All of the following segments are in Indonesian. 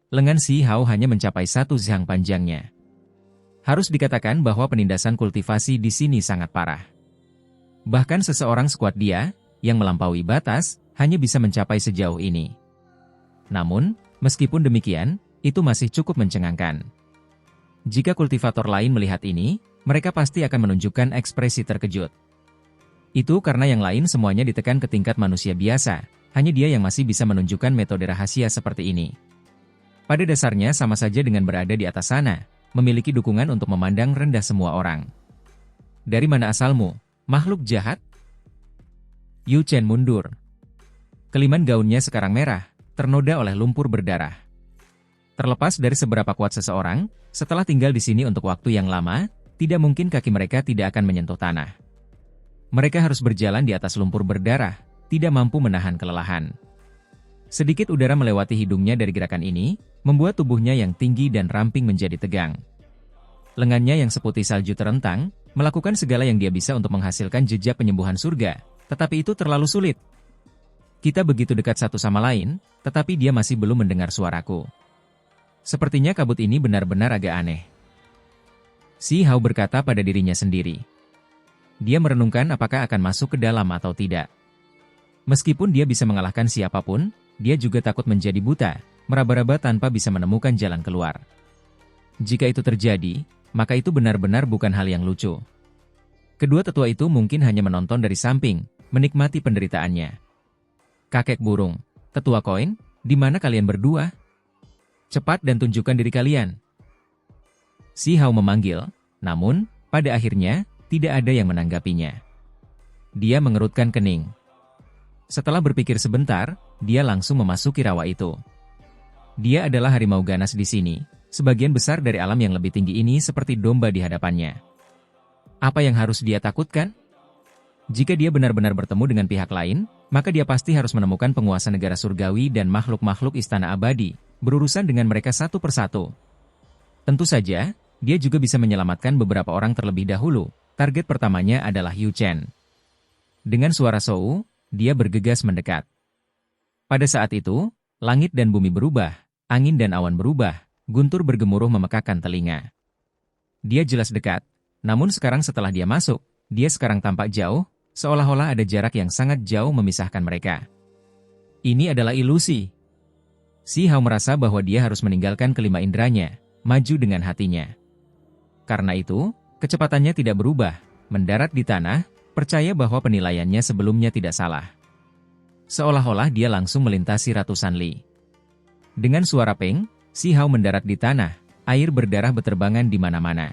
Lengan Si Hao hanya mencapai 1 zhang panjangnya. Harus dikatakan bahwa penindasan kultivasi di sini sangat parah. Bahkan seseorang sekuat dia, yang melampaui batas, hanya bisa mencapai sejauh ini. Namun, meskipun demikian, itu masih cukup mencengangkan. Jika kultivator lain melihat ini, mereka pasti akan menunjukkan ekspresi terkejut. Itu karena yang lain semuanya ditekan ke tingkat manusia biasa, hanya dia yang masih bisa menunjukkan metode rahasia seperti ini. Pada dasarnya sama saja dengan berada di atas sana, memiliki dukungan untuk memandang rendah semua orang. Dari mana asalmu, makhluk jahat? Yu Chen mundur. Keliman gaunnya sekarang merah, ternoda oleh lumpur berdarah. Terlepas dari seberapa kuat seseorang, setelah tinggal di sini untuk waktu yang lama, tidak mungkin kaki mereka tidak akan menyentuh tanah. Mereka harus berjalan di atas lumpur berdarah, tidak mampu menahan kelelahan. Sedikit udara melewati hidungnya dari gerakan ini, membuat tubuhnya yang tinggi dan ramping menjadi tegang. Lengannya yang seputih salju terentang, melakukan segala yang dia bisa untuk menghasilkan jejak penyembuhan surga, tetapi itu terlalu sulit. Kita begitu dekat satu sama lain, tetapi dia masih belum mendengar suaraku. Sepertinya kabut ini benar-benar agak aneh. Si Hao berkata pada dirinya sendiri. Dia merenungkan apakah akan masuk ke dalam atau tidak. Meskipun dia bisa mengalahkan siapapun, dia juga takut menjadi buta, meraba-raba tanpa bisa menemukan jalan keluar. Jika itu terjadi, maka itu benar-benar bukan hal yang lucu. Kedua tetua itu mungkin hanya menonton dari samping, menikmati penderitaannya. Kakek burung, tetua koin, di mana kalian berdua? Cepat dan tunjukkan diri kalian. Si Hao memanggil, namun, pada akhirnya, tidak ada yang menanggapinya. Dia mengerutkan kening. Setelah berpikir sebentar, dia langsung memasuki rawa itu. Dia adalah harimau ganas di sini, sebagian besar dari alam yang lebih tinggi ini seperti domba di hadapannya. Apa yang harus dia takutkan? Jika dia benar-benar bertemu dengan pihak lain, maka dia pasti harus menemukan penguasa negara surgawi dan makhluk-makhluk istana abadi, berurusan dengan mereka satu persatu. Tentu saja, dia juga bisa menyelamatkan beberapa orang terlebih dahulu. Target pertamanya adalah Yu Chen. Dengan suara Shou, dia bergegas mendekat. Pada saat itu, langit dan bumi berubah, angin dan awan berubah, guntur bergemuruh memekakkan telinga. Dia jelas dekat, namun sekarang setelah dia masuk, dia sekarang tampak jauh, seolah-olah ada jarak yang sangat jauh memisahkan mereka. Ini adalah ilusi. Si Hao merasa bahwa dia harus meninggalkan kelima inderanya, maju dengan hatinya. Karena itu, kecepatannya tidak berubah, mendarat di tanah, percaya bahwa penilaiannya sebelumnya tidak salah. Seolah-olah dia langsung melintasi ratusan li. Dengan suara peng, Si Hao mendarat di tanah, air berdarah beterbangan di mana-mana.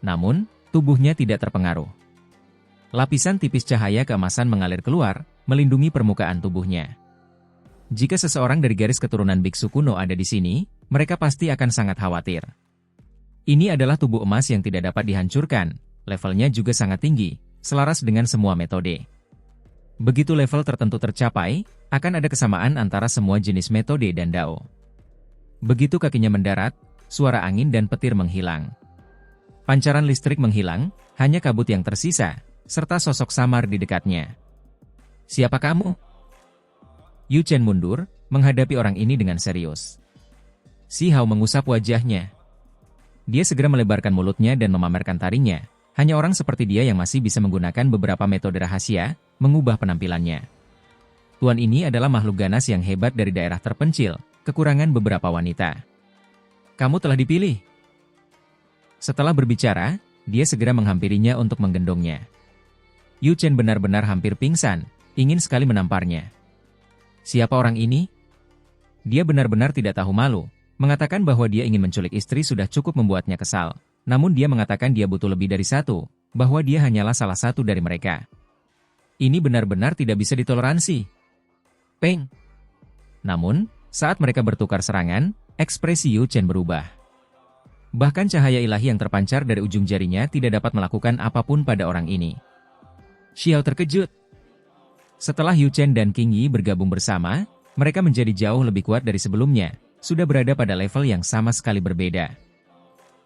Namun, tubuhnya tidak terpengaruh. Lapisan tipis cahaya keemasan mengalir keluar, melindungi permukaan tubuhnya. Jika seseorang dari garis keturunan biksu kuno ada di sini, mereka pasti akan sangat khawatir. Ini adalah tubuh emas yang tidak dapat dihancurkan, levelnya juga sangat tinggi, selaras dengan semua metode. Begitu level tertentu tercapai, akan ada kesamaan antara semua jenis metode dan dao. Begitu kakinya mendarat, suara angin dan petir menghilang. Pancaran listrik menghilang, hanya kabut yang tersisa, serta sosok samar di dekatnya. Siapa kamu? Yu Chen mundur, menghadapi orang ini dengan serius. Si Hao mengusap wajahnya. Dia segera melebarkan mulutnya dan memamerkan taringnya. Hanya orang seperti dia yang masih bisa menggunakan beberapa metode rahasia, mengubah penampilannya. Tuan ini adalah makhluk ganas yang hebat dari daerah terpencil, kekurangan beberapa wanita. Kamu telah dipilih. Setelah berbicara, dia segera menghampirinya untuk menggendongnya. Yu Chen benar-benar hampir pingsan, ingin sekali menamparnya. Siapa orang ini? Dia benar-benar tidak tahu malu. Mengatakan bahwa dia ingin menculik istri sudah cukup membuatnya kesal. Namun dia mengatakan dia butuh lebih dari satu, bahwa dia hanyalah salah satu dari mereka. Ini benar-benar tidak bisa ditoleransi. Peng. Namun, saat mereka bertukar serangan, ekspresi Yu Chen berubah. Bahkan cahaya ilahi yang terpancar dari ujung jarinya tidak dapat melakukan apapun pada orang ini. Xiao terkejut. Setelah Yu Chen dan King Yi bergabung bersama, mereka menjadi jauh lebih kuat dari sebelumnya, sudah berada pada level yang sama sekali berbeda.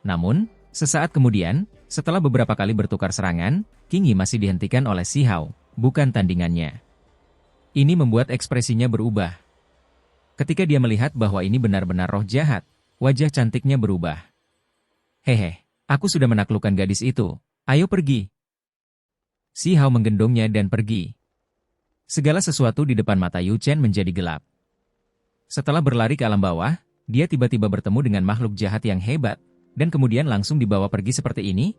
Namun, sesaat kemudian, setelah beberapa kali bertukar serangan, King Yi masih dihentikan oleh Si Hao, bukan tandingannya. Ini membuat ekspresinya berubah. Ketika dia melihat bahwa ini benar-benar roh jahat, wajah cantiknya berubah. Hehe, aku sudah menaklukkan gadis itu. Ayo pergi. Si Hao menggendongnya dan pergi. Segala sesuatu di depan mata Yu Chen menjadi gelap. Setelah berlari ke alam bawah, dia tiba-tiba bertemu dengan makhluk jahat yang hebat, dan kemudian langsung dibawa pergi seperti ini.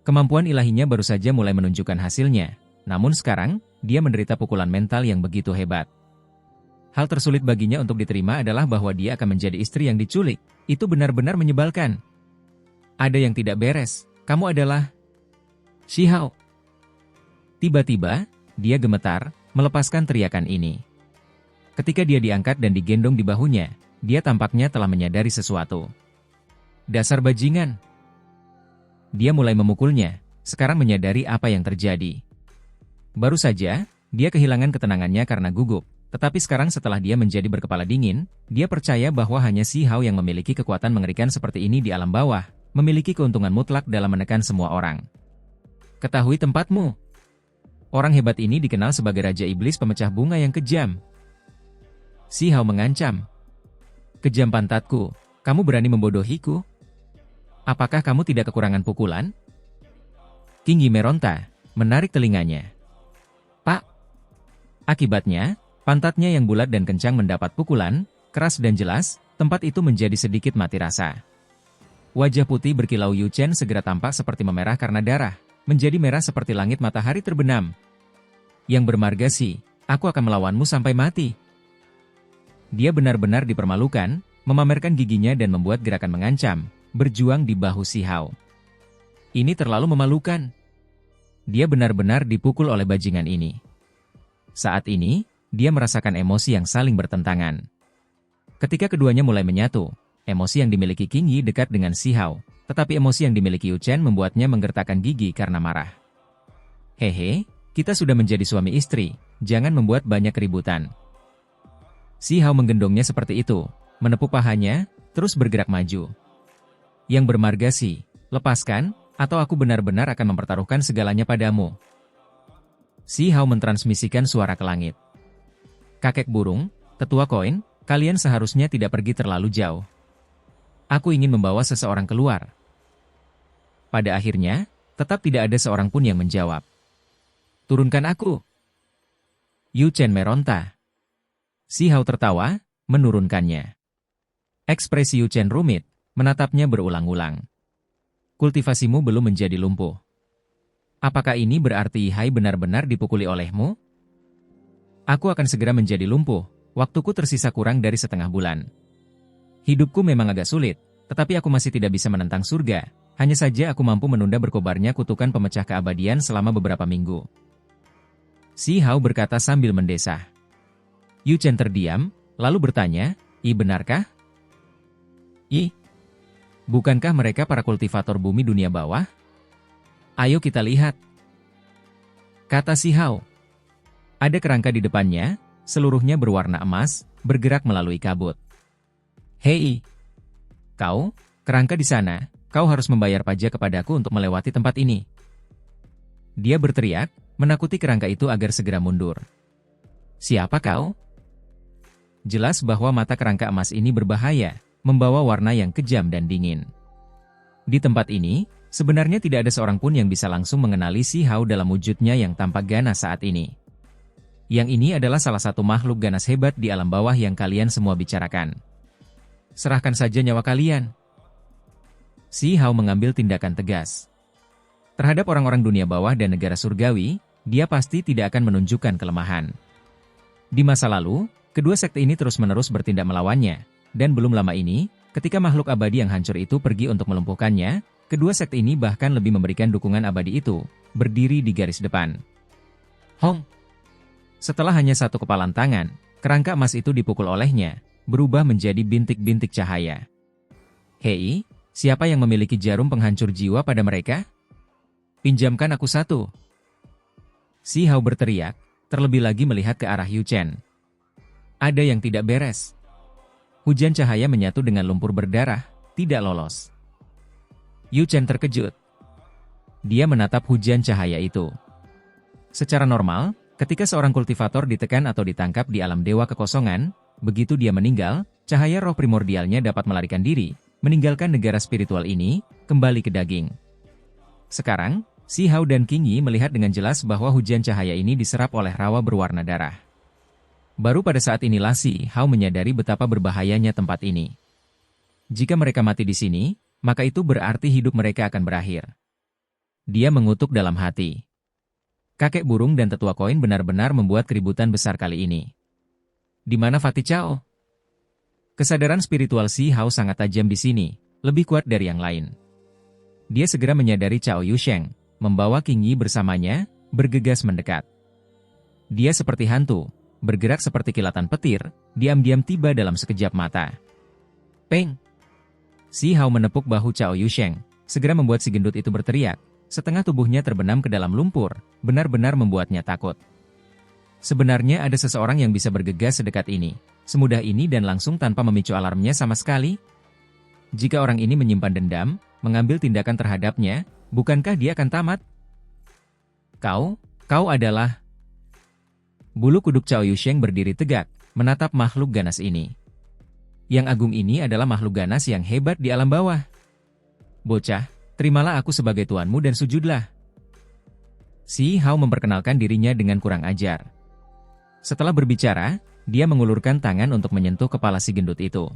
Kemampuan ilahinya baru saja mulai menunjukkan hasilnya, namun sekarang, dia menderita pukulan mental yang begitu hebat. Hal tersulit baginya untuk diterima adalah bahwa dia akan menjadi istri yang diculik. Itu benar-benar menyebalkan. Ada yang tidak beres. Kamu adalah Shi Hao. Tiba-tiba, dia gemetar, melepaskan teriakan ini. Ketika dia diangkat dan digendong di bahunya, dia tampaknya telah menyadari sesuatu. Dasar bajingan. Dia mulai memukulnya, sekarang menyadari apa yang terjadi. Baru saja, dia kehilangan ketenangannya karena gugup. Tetapi sekarang setelah dia menjadi berkepala dingin, dia percaya bahwa hanya Shi Hao yang memiliki kekuatan mengerikan seperti ini di alam bawah, memiliki keuntungan mutlak dalam menekan semua orang. Ketahui tempatmu. Orang hebat ini dikenal sebagai Raja Iblis pemecah bunga yang kejam. Shi Hao mengancam. Kejam pantatku, kamu berani membodohiku? Apakah kamu tidak kekurangan pukulan? King Yi meronta, menarik telinganya. Pak! Akibatnya, pantatnya yang bulat dan kencang mendapat pukulan, keras dan jelas, tempat itu menjadi sedikit mati rasa. Wajah putih berkilau Yu Chen segera tampak seperti memerah karena darah, menjadi merah seperti langit matahari terbenam. Yang bermargasi, aku akan melawanmu sampai mati. Dia benar-benar dipermalukan, memamerkan giginya dan membuat gerakan mengancam, berjuang di bahu Shi Hao. Ini terlalu memalukan. Dia benar-benar dipukul oleh bajingan ini. Saat ini, dia merasakan emosi yang saling bertentangan. Ketika keduanya mulai menyatu, emosi yang dimiliki King Yi dekat dengan Shi Hao, tetapi emosi yang dimiliki Yu Chen membuatnya menggertakkan gigi karena marah. Hehe, kita sudah menjadi suami istri, jangan membuat banyak keributan. Shi Hao menggendongnya seperti itu, menepuk pahanya, terus bergerak maju. Yang bermargasi, lepaskan, atau aku benar-benar akan mempertaruhkan segalanya padamu. Shi Hao mentransmisikan suara ke langit. Kakek burung, tetua koin, kalian seharusnya tidak pergi terlalu jauh. Aku ingin membawa seseorang keluar. Pada akhirnya, tetap tidak ada seorang pun yang menjawab. Turunkan aku. Yu Chen meronta. Shi Hao tertawa, menurunkannya. Ekspresi Yu Chen rumit, menatapnya berulang-ulang. Kultivasimu belum menjadi lumpuh. Apakah ini berarti Hai benar-benar dipukuli olehmu? Aku akan segera menjadi lumpuh, waktuku tersisa kurang dari setengah bulan. Hidupku memang agak sulit, tetapi aku masih tidak bisa menentang surga, hanya saja aku mampu menunda berkobarnya kutukan pemecah keabadian selama beberapa minggu. Shi Hao berkata sambil mendesah. Yu Chen terdiam, lalu bertanya, benarkah? Bukankah mereka para kultivator bumi dunia bawah? Ayo kita lihat. Kata Shi Hao. Ada kerangka di depannya, seluruhnya berwarna emas, bergerak melalui kabut. Hei, kau, kerangka di sana, kau harus membayar pajak kepadaku untuk melewati tempat ini. Dia berteriak, menakuti kerangka itu agar segera mundur. Siapa kau? Jelas bahwa mata kerangka emas ini berbahaya, membawa warna yang kejam dan dingin. Di tempat ini, sebenarnya tidak ada seorang pun yang bisa langsung mengenali Shi Hao dalam wujudnya yang tampak ganas saat ini. Yang ini adalah salah satu makhluk ganas hebat di alam bawah yang kalian semua bicarakan. Serahkan saja nyawa kalian. Shi Hao mengambil tindakan tegas. Terhadap orang-orang dunia bawah dan negara surgawi, dia pasti tidak akan menunjukkan kelemahan. Di masa lalu, kedua sekte ini terus-menerus bertindak melawannya, dan belum lama ini, ketika makhluk abadi yang hancur itu pergi untuk melumpuhkannya, kedua sekte ini bahkan lebih memberikan dukungan abadi itu, berdiri di garis depan. Hong! Setelah hanya satu kepalan tangan, kerangka emas itu dipukul olehnya, berubah menjadi bintik-bintik cahaya. Hei, siapa yang memiliki jarum penghancur jiwa pada mereka? Pinjamkan aku satu. Shi Hao berteriak, terlebih lagi melihat ke arah Yu Chen. Ada yang tidak beres. Hujan cahaya menyatu dengan lumpur berdarah, tidak lolos. Yu Chen terkejut. Dia menatap hujan cahaya itu. Secara normal, ketika seorang kultivator ditekan atau ditangkap di alam dewa kekosongan, begitu dia meninggal, cahaya roh primordialnya dapat melarikan diri, meninggalkan negara spiritual ini, kembali ke daging. Sekarang, Si Hao dan King Yi melihat dengan jelas bahwa hujan cahaya ini diserap oleh rawa berwarna darah. Baru pada saat inilah Si Hao menyadari betapa berbahayanya tempat ini. Jika mereka mati di sini, maka itu berarti hidup mereka akan berakhir. Dia mengutuk dalam hati. Kakek burung dan tetua koin benar-benar membuat keributan besar kali ini. Di mana Fatih Cao? Kesadaran spiritual Si Hao sangat tajam di sini, lebih kuat dari yang lain. Dia segera menyadari Cao Yusheng, membawa King Yi bersamanya, bergegas mendekat. Dia seperti hantu, bergerak seperti kilatan petir, diam-diam tiba dalam sekejap mata. Peng! Si Hao menepuk bahu Cao Yusheng, segera membuat si gendut itu berteriak, setengah tubuhnya terbenam ke dalam lumpur, benar-benar membuatnya takut. Sebenarnya ada seseorang yang bisa bergegas sedekat ini, semudah ini dan langsung tanpa memicu alarmnya sama sekali. Jika orang ini menyimpan dendam, mengambil tindakan terhadapnya, bukankah dia akan tamat? Kau adalah... Bulu kuduk Cao Yusheng berdiri tegak, menatap makhluk ganas ini. Yang agung ini adalah makhluk ganas yang hebat di alam bawah. Bocah, terimalah aku sebagai tuanmu dan sujudlah. Si Hao memperkenalkan dirinya dengan kurang ajar. Setelah berbicara, dia mengulurkan tangan untuk menyentuh kepala si gendut itu.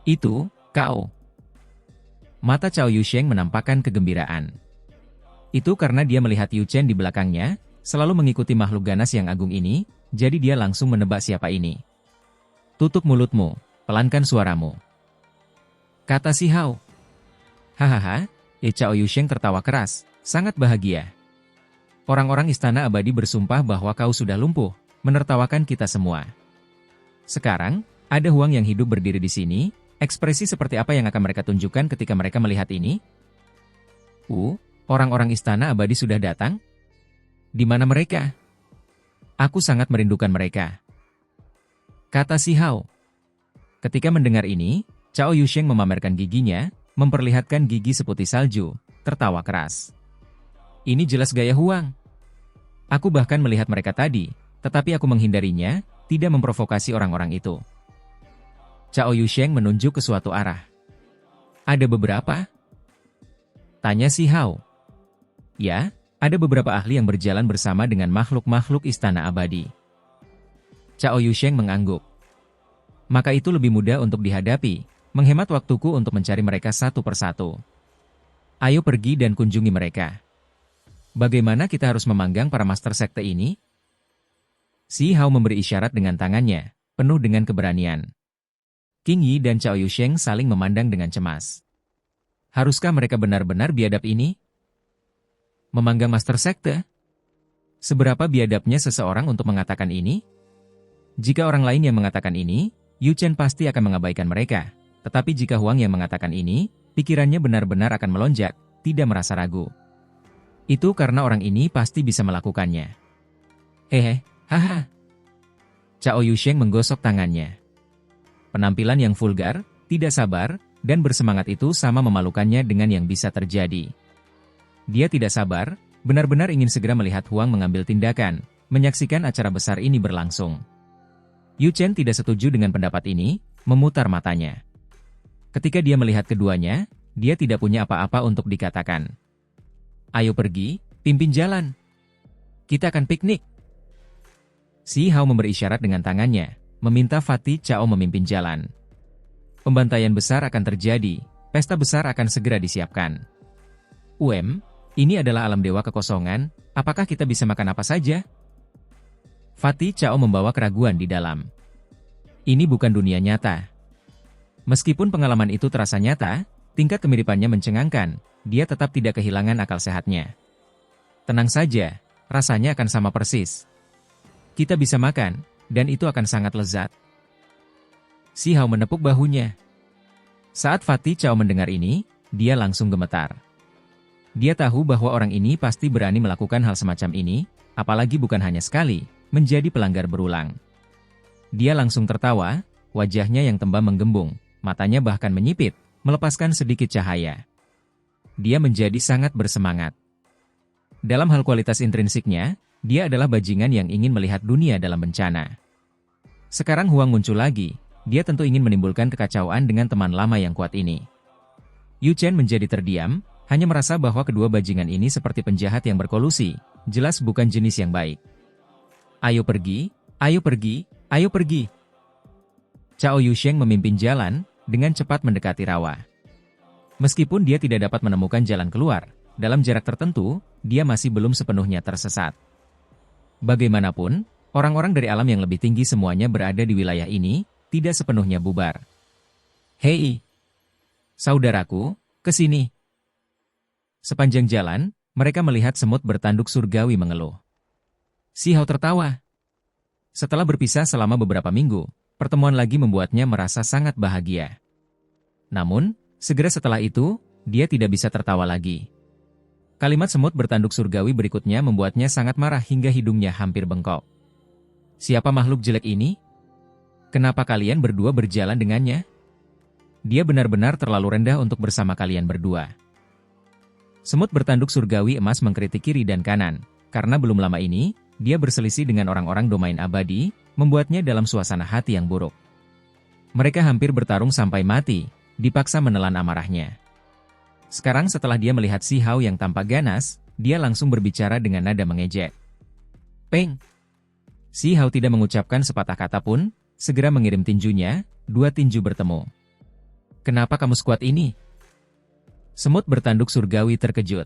Itu, kau. Mata Cao Yusheng menampakkan kegembiraan. Itu karena dia melihat Yu Chen di belakangnya, selalu mengikuti makhluk ganas yang agung ini, jadi dia langsung menebak siapa ini. Tutup mulutmu, pelankan suaramu, kata si Hao. Hahaha, Cao Yusheng tertawa keras, sangat bahagia. Orang-orang istana abadi bersumpah bahwa kau sudah lumpuh, menertawakan kita semua. Sekarang, ada Huang yang hidup berdiri di sini, ekspresi seperti apa yang akan mereka tunjukkan ketika mereka melihat ini? Orang-orang istana abadi sudah datang? Di mana mereka? Aku sangat merindukan mereka, kata si Hao. Ketika mendengar ini, Cao Yusheng memamerkan giginya, memperlihatkan gigi seputih salju, tertawa keras. Ini jelas gaya Huang. Aku bahkan melihat mereka tadi, tetapi aku menghindarinya, tidak memprovokasi orang-orang itu. Cao Yusheng menunjuk ke suatu arah. Ada beberapa? Tanya si Hao. Ya, ada beberapa ahli yang berjalan bersama dengan makhluk-makhluk istana abadi. Cao Yusheng mengangguk. Maka itu lebih mudah untuk dihadapi, menghemat waktuku untuk mencari mereka satu persatu. Ayo pergi dan kunjungi mereka. Bagaimana kita harus memanggang para master sekte ini? Si Hao memberi isyarat dengan tangannya, penuh dengan keberanian. King Yi dan Cao Yusheng saling memandang dengan cemas. Haruskah mereka benar-benar biadab ini? Memanggang master sekte? Seberapa biadabnya seseorang untuk mengatakan ini? Jika orang lain yang mengatakan ini, Yu Chen pasti akan mengabaikan mereka. Tetapi jika Huang yang mengatakan ini, pikirannya benar-benar akan melonjak, tidak merasa ragu. Itu karena orang ini pasti bisa melakukannya. Haha. Cao Yusheng menggosok tangannya. Penampilan yang vulgar, tidak sabar, dan bersemangat itu sama memalukannya dengan yang bisa terjadi. Dia tidak sabar, benar-benar ingin segera melihat Huang mengambil tindakan, menyaksikan acara besar ini berlangsung. Yu Chen tidak setuju dengan pendapat ini, memutar matanya. Ketika dia melihat keduanya, dia tidak punya apa-apa untuk dikatakan. Ayo pergi, pimpin jalan. Kita akan piknik. Si Hao memberi isyarat dengan tangannya, meminta Fatih Cao memimpin jalan. Pembantaian besar akan terjadi, pesta besar akan segera disiapkan. Ini adalah alam dewa kekosongan, apakah kita bisa makan apa saja? Fatih Cao membawa keraguan di dalam. Ini bukan dunia nyata. Meskipun pengalaman itu terasa nyata, tingkat kemiripannya mencengangkan, dia tetap tidak kehilangan akal sehatnya. Tenang saja, rasanya akan sama persis. Kita bisa makan, dan itu akan sangat lezat. Si Hao menepuk bahunya. Saat Fatih Cao mendengar ini, dia langsung gemetar. Dia tahu bahwa orang ini pasti berani melakukan hal semacam ini, apalagi bukan hanya sekali, menjadi pelanggar berulang. Dia langsung tertawa, wajahnya yang tembam menggembung, matanya bahkan menyipit, melepaskan sedikit cahaya. Dia menjadi sangat bersemangat. Dalam hal kualitas intrinsiknya, dia adalah bajingan yang ingin melihat dunia dalam bencana. Sekarang Huang muncul lagi, dia tentu ingin menimbulkan kekacauan dengan teman lama yang kuat ini. Yu Chen menjadi terdiam, hanya merasa bahwa kedua bajingan ini seperti penjahat yang berkolusi, jelas bukan jenis yang baik. Ayo pergi, ayo pergi, ayo pergi. Cao Yusheng memimpin jalan, dengan cepat mendekati rawa. Meskipun dia tidak dapat menemukan jalan keluar, dalam jarak tertentu, dia masih belum sepenuhnya tersesat. Bagaimanapun, orang-orang dari alam yang lebih tinggi semuanya berada di wilayah ini, tidak sepenuhnya bubar. Hei! Saudaraku, ke sini! Sepanjang jalan, mereka melihat semut bertanduk surgawi mengeluh. Si Hao tertawa. Setelah berpisah selama beberapa minggu, pertemuan lagi membuatnya merasa sangat bahagia. Namun, segera setelah itu, dia tidak bisa tertawa lagi. Kalimat semut bertanduk surgawi berikutnya membuatnya sangat marah hingga hidungnya hampir bengkok. Siapa makhluk jelek ini? Kenapa kalian berdua berjalan dengannya? Dia benar-benar terlalu rendah untuk bersama kalian berdua. Semut bertanduk surgawi emas mengkritik kiri dan kanan, karena belum lama ini, dia berselisih dengan orang-orang domain abadi, membuatnya dalam suasana hati yang buruk. Mereka hampir bertarung sampai mati, dipaksa menelan amarahnya. Sekarang setelah dia melihat Si Hao yang tampak ganas, dia langsung berbicara dengan nada mengejek. Peng! Si Hao tidak mengucapkan sepatah kata pun, segera mengirim tinjunya, dua tinju bertemu. Kenapa kamu sekuat ini? Semut bertanduk surgawi terkejut.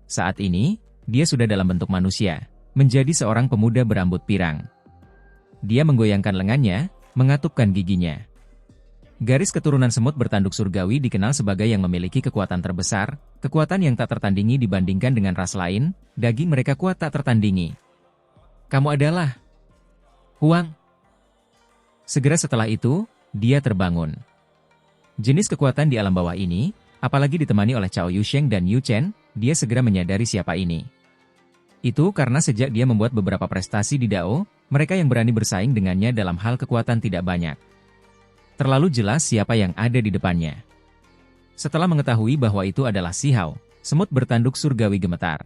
Saat ini, dia sudah dalam bentuk manusia, menjadi seorang pemuda berambut pirang. Dia menggoyangkan lengannya, mengatupkan giginya. Garis keturunan semut bertanduk surgawi dikenal sebagai yang memiliki kekuatan terbesar, kekuatan yang tak tertandingi dibandingkan dengan ras lain, daging mereka kuat tak tertandingi. Kamu adalah Huang. Segera setelah itu, dia terbangun. Jenis kekuatan di alam bawah ini, apalagi ditemani oleh Cao Yusheng dan Yu Chen, dia segera menyadari siapa ini. Itu karena sejak dia membuat beberapa prestasi di Dao, mereka yang berani bersaing dengannya dalam hal kekuatan tidak banyak. Terlalu jelas siapa yang ada di depannya. Setelah mengetahui bahwa itu adalah Si Hao, semut bertanduk surgawi gemetar.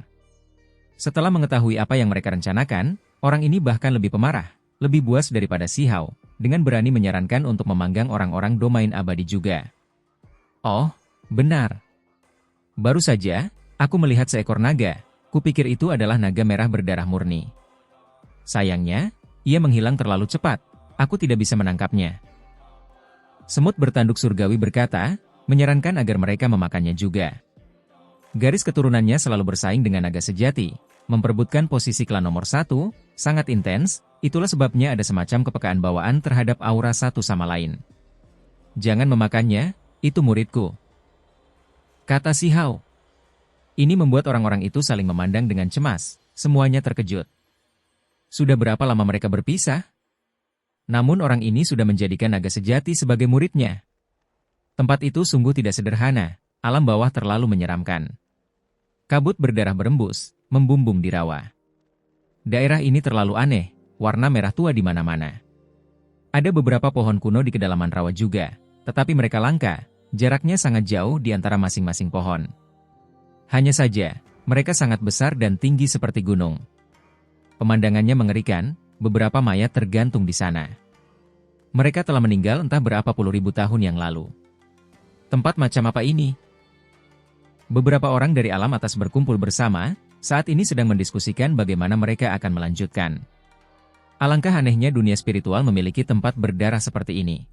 Setelah mengetahui apa yang mereka rencanakan, orang ini bahkan lebih pemarah, lebih buas daripada Si Hao, dengan berani menyarankan untuk memanggang orang-orang domain abadi juga. Oh, benar. Baru saja, aku melihat seekor naga, kupikir itu adalah naga merah berdarah murni. Sayangnya, ia menghilang terlalu cepat, aku tidak bisa menangkapnya. Semut bertanduk surgawi berkata, menyarankan agar mereka memakannya juga. Garis keturunannya selalu bersaing dengan naga sejati, memperebutkan posisi klan nomor 1, sangat intens, itulah sebabnya ada semacam kepekaan bawaan terhadap aura satu sama lain. Jangan memakannya, itu muridku. Kata Si Hao. Ini membuat orang-orang itu saling memandang dengan cemas, semuanya terkejut. Sudah berapa lama mereka berpisah? Namun orang ini sudah menjadikan naga sejati sebagai muridnya. Tempat itu sungguh tidak sederhana, alam bawah terlalu menyeramkan. Kabut berdarah berembus, membumbung di rawa. Daerah ini terlalu aneh, warna merah tua di mana-mana. Ada beberapa pohon kuno di kedalaman rawa juga, tetapi mereka langka, jaraknya sangat jauh di antara masing-masing pohon. Hanya saja, mereka sangat besar dan tinggi seperti gunung. Pemandangannya mengerikan, beberapa mayat tergantung di sana. Mereka telah meninggal entah berapa puluh ribu tahun yang lalu. Tempat macam apa ini? Beberapa orang dari alam atas berkumpul bersama, saat ini sedang mendiskusikan bagaimana mereka akan melanjutkan. Alangkah anehnya dunia spiritual memiliki tempat berdarah seperti ini.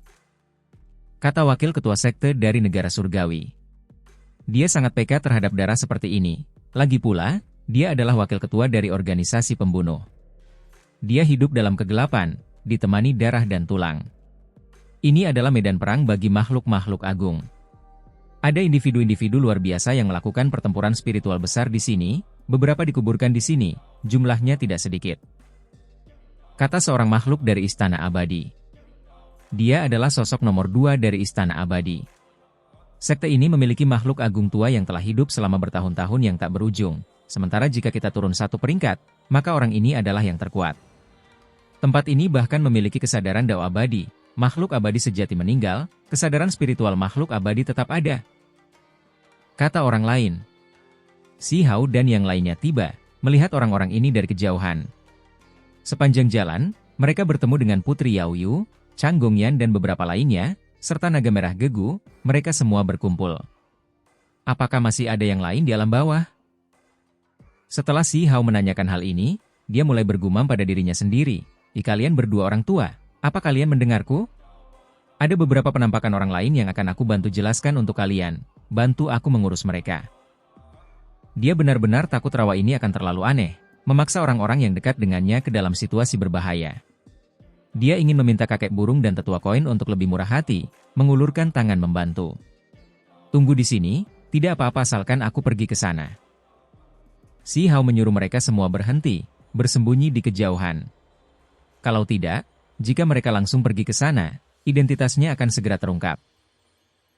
Kata wakil ketua sekte dari negara surgawi. Dia sangat peka terhadap darah seperti ini. Lagi pula, dia adalah wakil ketua dari organisasi pembunuh. Dia hidup dalam kegelapan, ditemani darah dan tulang. Ini adalah medan perang bagi makhluk-makhluk agung. Ada individu-individu luar biasa yang melakukan pertempuran spiritual besar di sini, beberapa dikuburkan di sini, jumlahnya tidak sedikit. Kata seorang makhluk dari Istana Abadi. Dia adalah sosok nomor 2 dari Istana Abadi. Sekte ini memiliki makhluk agung tua yang telah hidup selama bertahun-tahun yang tak berujung, sementara jika kita turun satu peringkat, maka orang ini adalah yang terkuat. Tempat ini bahkan memiliki kesadaran Dao abadi, makhluk abadi sejati meninggal, kesadaran spiritual makhluk abadi tetap ada. Kata orang lain. Si Hao dan yang lainnya tiba, melihat orang-orang ini dari kejauhan. Sepanjang jalan, Mereka bertemu dengan Putri Yaoyu, Chang Gongyan dan beberapa lainnya, serta naga merah Gegu, mereka semua berkumpul. Apakah masih ada yang lain di alam bawah? Setelah Si Hao menanyakan hal ini, dia mulai bergumam pada dirinya sendiri. Kalian berdua orang tua, apa kalian mendengarku? Ada beberapa penampakan orang lain yang akan aku bantu jelaskan untuk kalian. Bantu aku mengurus mereka. Dia benar-benar takut rawa ini akan terlalu aneh, memaksa orang-orang yang dekat dengannya ke dalam situasi berbahaya. Dia ingin meminta kakek burung dan tetua koin untuk lebih murah hati, mengulurkan tangan membantu. Tunggu di sini, tidak apa-apa asalkan aku pergi ke sana. Si Hao menyuruh mereka semua berhenti, bersembunyi di kejauhan. Kalau tidak, jika mereka langsung pergi ke sana, identitasnya akan segera terungkap.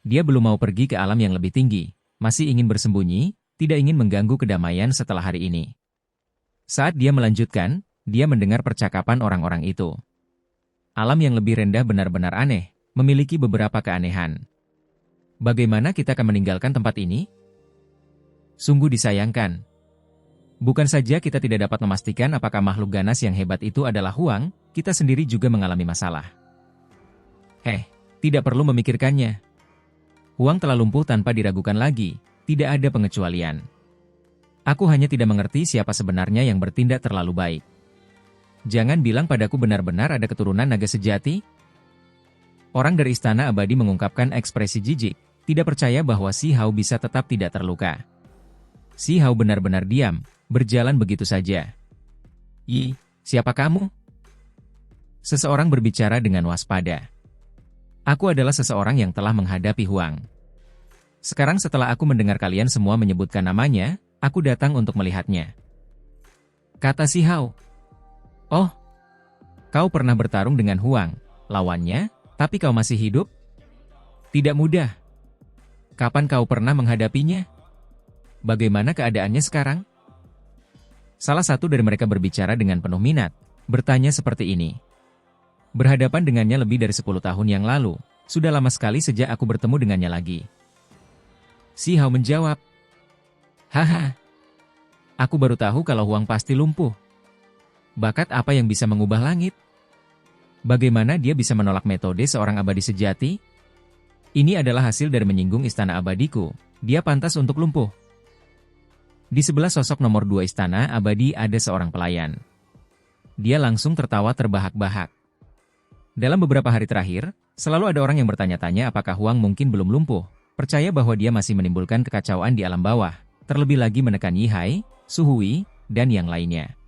Dia belum mau pergi ke alam yang lebih tinggi, masih ingin bersembunyi, tidak ingin mengganggu kedamaian setelah hari ini. Saat dia melanjutkan, dia mendengar percakapan orang-orang itu. Alam yang lebih rendah benar-benar aneh, memiliki beberapa keanehan. Bagaimana kita akan meninggalkan tempat ini? Sungguh disayangkan. Bukan saja kita tidak dapat memastikan apakah makhluk ganas yang hebat itu adalah Huang, kita sendiri juga mengalami masalah. Tidak perlu memikirkannya. Huang telah lumpuh tanpa diragukan lagi, tidak ada pengecualian. Aku hanya tidak mengerti siapa sebenarnya yang bertindak terlalu baik. Jangan bilang padaku benar-benar ada keturunan naga sejati. Orang dari Istana Abadi mengungkapkan ekspresi jijik, tidak percaya bahwa Si Hao bisa tetap tidak terluka. Si Hao benar-benar diam, berjalan begitu saja. Siapa kamu? Seseorang berbicara dengan waspada. Aku adalah seseorang yang telah menghadapi Huang. Sekarang setelah aku mendengar kalian semua menyebutkan namanya, aku datang untuk melihatnya. Kata Si Hao. Oh, kau pernah bertarung dengan Huang, lawannya, tapi kau masih hidup? Tidak mudah. Kapan kau pernah menghadapinya? Bagaimana keadaannya sekarang? Salah satu dari mereka berbicara dengan penuh minat, bertanya seperti ini. Berhadapan dengannya lebih dari 10 tahun yang lalu, sudah lama sekali sejak aku bertemu dengannya lagi. Si Hao menjawab. Haha. Aku baru tahu kalau Huang pasti lumpuh. Bakat apa yang bisa mengubah langit? Bagaimana dia bisa menolak metode seorang abadi sejati? Ini adalah hasil dari menyinggung istana abadiku, dia pantas untuk lumpuh. Di sebelah sosok nomor 2 istana abadi ada seorang pelayan. Dia langsung tertawa terbahak-bahak. Dalam beberapa hari terakhir, selalu ada orang yang bertanya-tanya apakah Huang mungkin belum lumpuh, percaya bahwa dia masih menimbulkan kekacauan di alam bawah, terlebih lagi menekan Yihai, Su Hui, dan yang lainnya.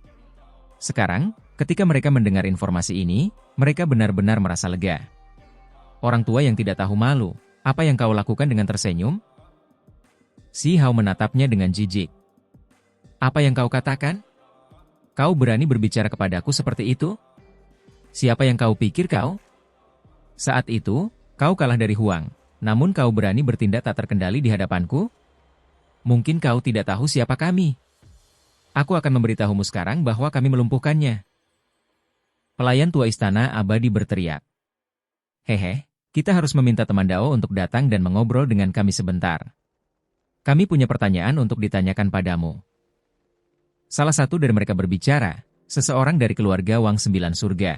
Sekarang, ketika mereka mendengar informasi ini, mereka benar-benar merasa lega. Orang tua yang tidak tahu malu, apa yang kau lakukan dengan tersenyum? Si Hao menatapnya dengan jijik. Apa yang kau katakan? Kau berani berbicara kepadaku seperti itu? Siapa yang kau pikir kau? Saat itu, kau kalah dari Huang, namun kau berani bertindak tak terkendali di hadapanku? Mungkin kau tidak tahu siapa kami. Aku akan memberitahumu sekarang bahwa kami melumpuhkannya. Pelayan tua istana abadi berteriak. Kita harus meminta teman Dao untuk datang dan mengobrol dengan kami sebentar. Kami punya pertanyaan untuk ditanyakan padamu. Salah satu dari mereka berbicara, seseorang dari keluarga Wang Sembilan Surga.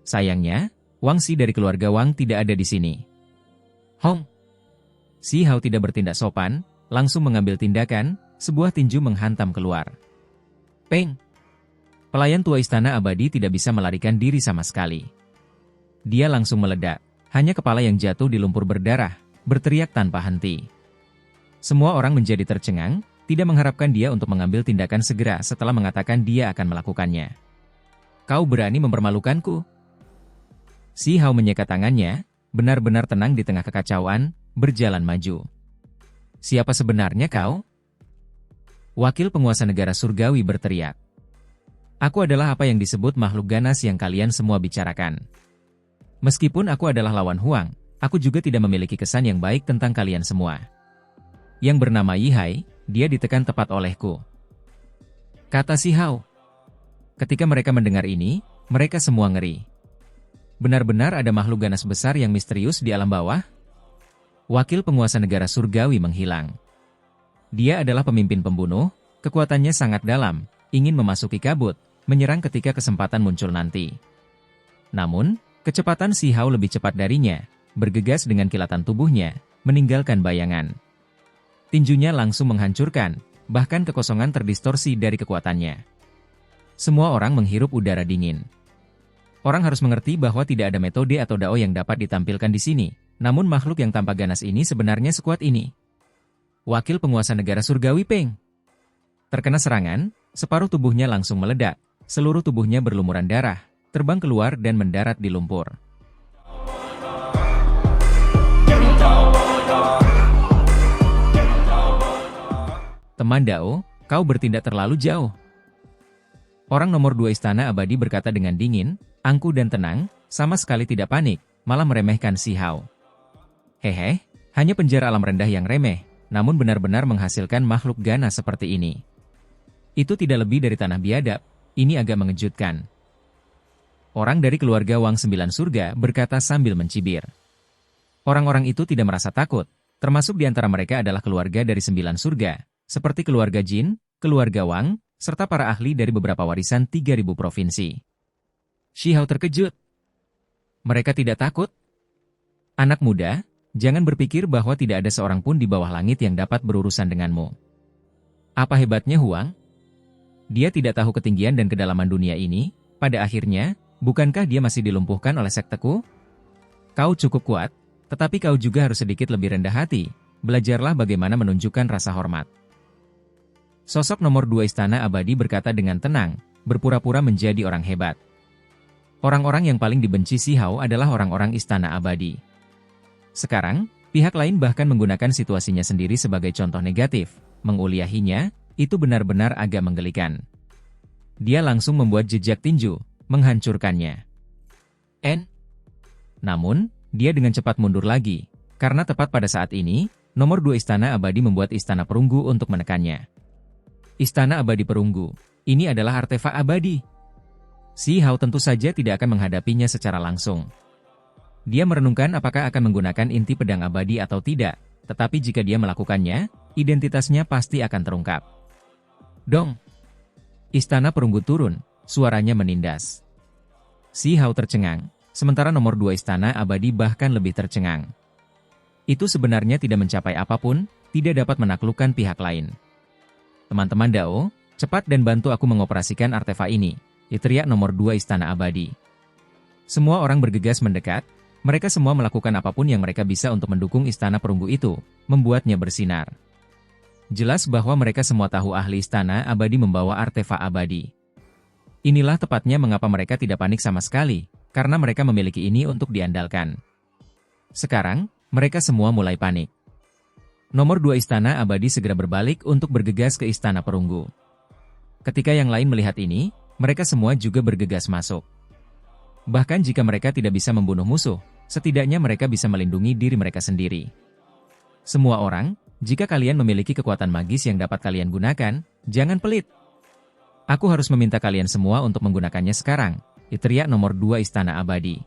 Sayangnya, Wang Si dari keluarga Wang tidak ada di sini. Hong! Si Hao tidak bertindak sopan, langsung mengambil tindakan, sebuah tinju menghantam keluar. Peng! Pelayan tua istana abadi tidak bisa melarikan diri sama sekali. Dia langsung meledak, hanya kepala yang jatuh di lumpur berdarah, berteriak tanpa henti. Semua orang menjadi tercengang, tidak mengharapkan dia untuk mengambil tindakan segera setelah mengatakan dia akan melakukannya. Kau berani mempermalukanku? Si Hao menyeka tangannya, benar-benar tenang di tengah kekacauan, berjalan maju. Siapa sebenarnya kau? Wakil penguasa negara surgawi berteriak. Aku adalah apa yang disebut makhluk ganas yang kalian semua bicarakan. Meskipun aku adalah lawan Huang, aku juga tidak memiliki kesan yang baik tentang kalian semua. Yang bernama Yihai, dia ditekan tepat olehku. Kata Si Hao. Ketika mereka mendengar ini, mereka semua ngeri. Benar-benar ada makhluk ganas besar yang misterius di alam bawah? Wakil penguasa negara surgawi menghilang. Dia adalah pemimpin pembunuh, kekuatannya sangat dalam, ingin memasuki kabut, menyerang ketika kesempatan muncul nanti. Namun, kecepatan Si Hao lebih cepat darinya, bergegas dengan kilatan tubuhnya, meninggalkan bayangan. Tinjunya langsung menghancurkan, bahkan kekosongan terdistorsi dari kekuatannya. Semua orang menghirup udara dingin. Orang harus mengerti bahwa tidak ada metode atau dao yang dapat ditampilkan di sini, namun makhluk yang tampak ganas ini sebenarnya sekuat ini. Wakil penguasa negara surgawi Peng. Terkena serangan, separuh tubuhnya langsung meledak, seluruh tubuhnya berlumuran darah, terbang keluar dan mendarat di lumpur. Teman Dao, kau bertindak terlalu jauh. Orang nomor 2 Istana Abadi berkata dengan dingin, angkuh dan tenang, sama sekali tidak panik, malah meremehkan Si Hao. Hehe, hanya penjara alam rendah yang remeh, namun benar-benar menghasilkan makhluk ganas seperti ini. Itu tidak lebih dari tanah biadab, ini agak mengejutkan. Orang dari keluarga Wang Sembilan Surga berkata sambil mencibir. Orang-orang itu tidak merasa takut, termasuk di antara mereka adalah keluarga dari 9 surga, seperti keluarga Jin, keluarga Wang, serta para ahli dari beberapa warisan 3.000 provinsi. Si Hao terkejut. Mereka tidak takut? Anak muda, jangan berpikir bahwa tidak ada seorang pun di bawah langit yang dapat berurusan denganmu. Apa hebatnya Huang? Dia tidak tahu ketinggian dan kedalaman dunia ini, pada akhirnya, bukankah dia masih dilumpuhkan oleh sekteku? Kau cukup kuat, tetapi kau juga harus sedikit lebih rendah hati, belajarlah bagaimana menunjukkan rasa hormat. Sosok nomor 2 Istana Abadi berkata dengan tenang, berpura-pura menjadi orang hebat. Orang-orang yang paling dibenci Si Hao adalah orang-orang Istana Abadi. Sekarang, pihak lain bahkan menggunakan situasinya sendiri sebagai contoh negatif, menguliahinya, itu benar-benar agak menggelikan. Dia langsung membuat jejak tinju, menghancurkannya. Namun, dia dengan cepat mundur lagi, karena tepat pada saat ini, nomor 2 Istana Abadi membuat Istana Perunggu untuk menekannya. Istana Abadi Perunggu, ini adalah artefak abadi. Si Hao tentu saja tidak akan menghadapinya secara langsung. Dia merenungkan apakah akan menggunakan inti pedang abadi atau tidak, tetapi jika dia melakukannya, identitasnya pasti akan terungkap. Dong! Istana Perunggu turun, suaranya menindas. Si Hao tercengang, sementara nomor 2 Istana Abadi bahkan lebih tercengang. Itu sebenarnya tidak mencapai apapun, tidak dapat menaklukkan pihak lain. Teman-teman Dao, cepat dan bantu aku mengoperasikan artefak ini, teriak nomor 2 Istana Abadi. Semua orang bergegas mendekat, mereka semua melakukan apapun yang mereka bisa untuk mendukung Istana Perunggu itu, membuatnya bersinar. Jelas bahwa mereka semua tahu ahli Istana Abadi membawa artefak abadi. Inilah tepatnya mengapa mereka tidak panik sama sekali, karena mereka memiliki ini untuk diandalkan. Sekarang, mereka semua mulai panik. Nomor 2 Istana Abadi segera berbalik untuk bergegas ke Istana Perunggu. Ketika yang lain melihat ini, mereka semua juga bergegas masuk. Bahkan jika mereka tidak bisa membunuh musuh, setidaknya mereka bisa melindungi diri mereka sendiri. Semua orang, jika kalian memiliki kekuatan magis yang dapat kalian gunakan, jangan pelit. Aku harus meminta kalian semua untuk menggunakannya sekarang, teriak nomor 2 Istana Abadi.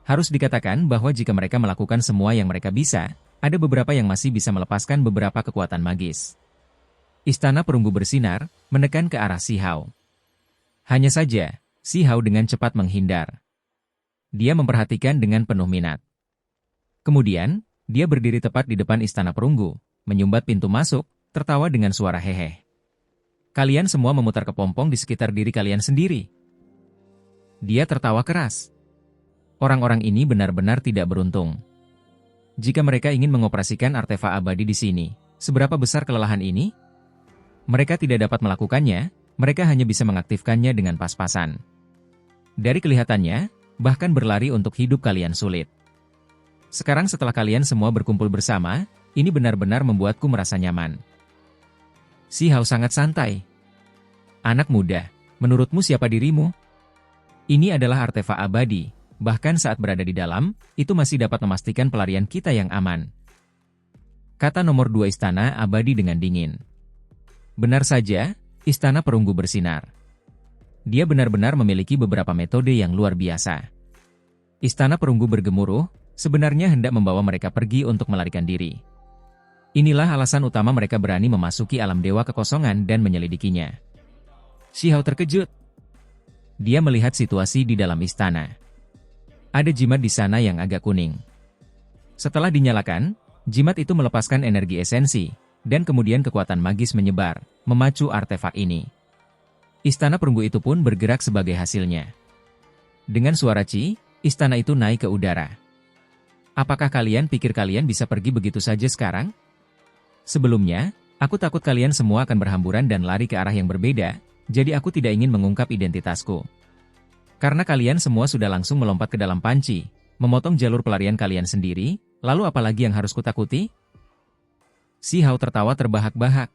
Harus dikatakan bahwa jika mereka melakukan semua yang mereka bisa, ada beberapa yang masih bisa melepaskan beberapa kekuatan magis. Istana Perunggu bersinar, menekan ke arah Si Hao. Hanya saja, Si Hao dengan cepat menghindar. Dia memperhatikan dengan penuh minat. Kemudian, dia berdiri tepat di depan Istana Perunggu, menyumbat pintu masuk, tertawa dengan suara hehe. Kalian semua memutar kepompong di sekitar diri kalian sendiri. Dia tertawa keras. Orang-orang ini benar-benar tidak beruntung. Jika mereka ingin mengoperasikan artefak abadi di sini, seberapa besar kelelahan ini? Mereka tidak dapat melakukannya, mereka hanya bisa mengaktifkannya dengan pas-pasan. Dari kelihatannya, bahkan berlari untuk hidup kalian sulit. Sekarang setelah kalian semua berkumpul bersama, ini benar-benar membuatku merasa nyaman. Si Hao sangat santai. Anak muda, menurutmu siapa dirimu? Ini adalah artefak abadi. Bahkan saat berada di dalam, itu masih dapat memastikan pelarian kita yang aman. Kata nomor 2 Istana Abadi dengan dingin. Benar saja, Istana Perunggu bersinar. Dia benar-benar memiliki beberapa metode yang luar biasa. Istana Perunggu bergemuruh, sebenarnya hendak membawa mereka pergi untuk melarikan diri. Inilah alasan utama mereka berani memasuki alam dewa kekosongan dan menyelidikinya. Si Hao terkejut. Dia melihat situasi di dalam istana. Ada jimat di sana yang agak kuning. Setelah dinyalakan, jimat itu melepaskan energi esensi, dan kemudian kekuatan magis menyebar, memacu artefak ini. Istana perunggu itu pun bergerak sebagai hasilnya. Dengan suara Ci, istana itu naik ke udara. Apakah kalian pikir kalian bisa pergi begitu saja sekarang? Sebelumnya, aku takut kalian semua akan berhamburan dan lari ke arah yang berbeda, jadi aku tidak ingin mengungkap identitasku. Karena kalian semua sudah langsung melompat ke dalam panci, memotong jalur pelarian kalian sendiri, lalu apalagi yang harus kutakuti? Si Hao tertawa terbahak-bahak.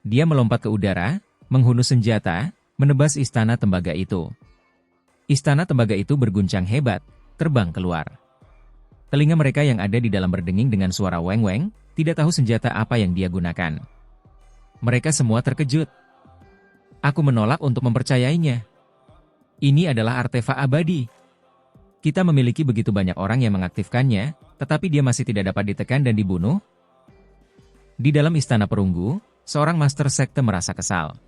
Dia melompat ke udara, menghunus senjata, menebas istana tembaga itu. Istana tembaga itu berguncang hebat, terbang keluar. Telinga mereka yang ada di dalam berdenging dengan suara weng-weng, tidak tahu senjata apa yang dia gunakan. Mereka semua terkejut. Aku menolak untuk mempercayainya. Ini adalah artefak abadi. Kita memiliki begitu banyak orang yang mengaktifkannya, tetapi dia masih tidak dapat ditekan dan dibunuh. Di dalam istana perunggu, seorang master sekte merasa kesal.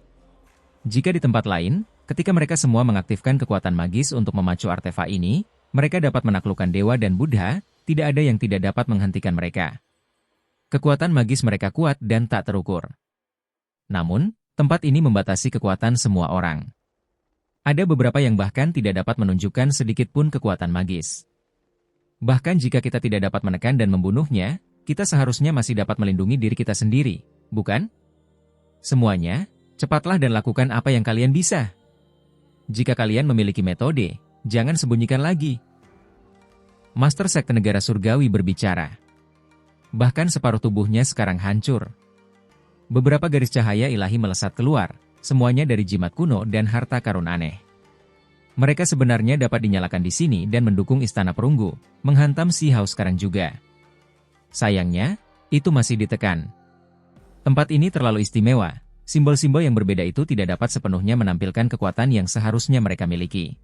Jika di tempat lain, ketika mereka semua mengaktifkan kekuatan magis untuk memacu artefak ini, mereka dapat menaklukkan dewa dan Buddha, tidak ada yang tidak dapat menghentikan mereka. Kekuatan magis mereka kuat dan tak terukur. Namun, tempat ini membatasi kekuatan semua orang. Ada beberapa yang bahkan tidak dapat menunjukkan sedikit pun kekuatan magis. Bahkan jika kita tidak dapat menekan dan membunuhnya, kita seharusnya masih dapat melindungi diri kita sendiri, bukan? Semuanya, cepatlah dan lakukan apa yang kalian bisa. Jika kalian memiliki metode, jangan sembunyikan lagi. Master Sekte Negara Surgawi berbicara. Bahkan separuh tubuhnya sekarang hancur. Beberapa garis cahaya ilahi melesat keluar, semuanya dari jimat kuno dan harta karun aneh. Mereka sebenarnya dapat dinyalakan di sini dan mendukung istana perunggu, menghantam Si Hao sekarang juga. Sayangnya, itu masih ditekan. Tempat ini terlalu istimewa, simbol-simbol yang berbeda itu tidak dapat sepenuhnya menampilkan kekuatan yang seharusnya mereka miliki.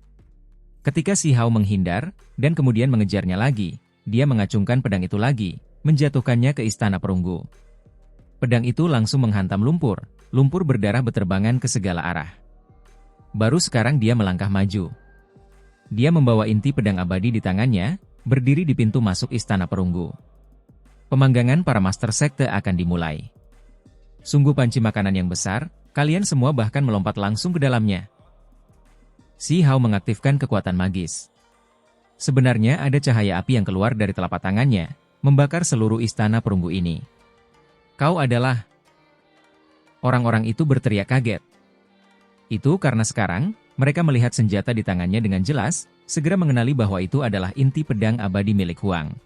Ketika Si Hao menghindar, dan kemudian mengejarnya lagi, dia mengacungkan pedang itu lagi, menjatuhkannya ke istana perunggu. Pedang itu langsung menghantam lumpur berdarah beterbangan ke segala arah. Baru sekarang dia melangkah maju. Dia membawa inti pedang abadi di tangannya, berdiri di pintu masuk istana perunggu. Pemanggangan para master sekte akan dimulai. Sungguh panci makanan yang besar, kalian semua bahkan melompat langsung ke dalamnya. Si Hao mengaktifkan kekuatan magis. Sebenarnya ada cahaya api yang keluar dari telapak tangannya, membakar seluruh istana perunggu ini. Kau adalah... Orang-orang itu berteriak kaget. Itu karena sekarang, mereka melihat senjata di tangannya dengan jelas, segera mengenali bahwa itu adalah inti pedang abadi milik Huang.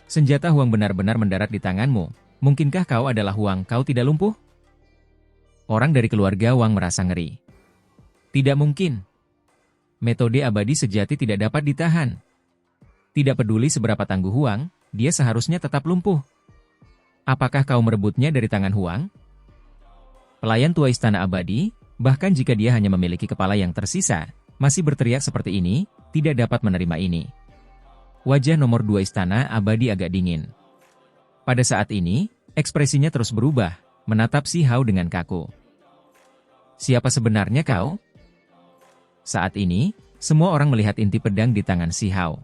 Senjata Huang benar-benar mendarat di tanganmu. Mungkinkah kau adalah Huang, kau tidak lumpuh? Orang dari keluarga Huang merasa ngeri. Tidak mungkin. Metode abadi sejati tidak dapat ditahan. Tidak peduli seberapa tangguh Huang, dia seharusnya tetap lumpuh. Apakah kau merebutnya dari tangan Huang? Pelayan tua istana abadi, bahkan jika dia hanya memiliki kepala yang tersisa, masih berteriak seperti ini, tidak dapat menerima ini. Wajah nomor 2 istana abadi agak dingin. Pada saat ini, ekspresinya terus berubah, menatap Si Hao dengan kaku. Siapa sebenarnya kau? Saat ini, semua orang melihat inti pedang di tangan Si Hao.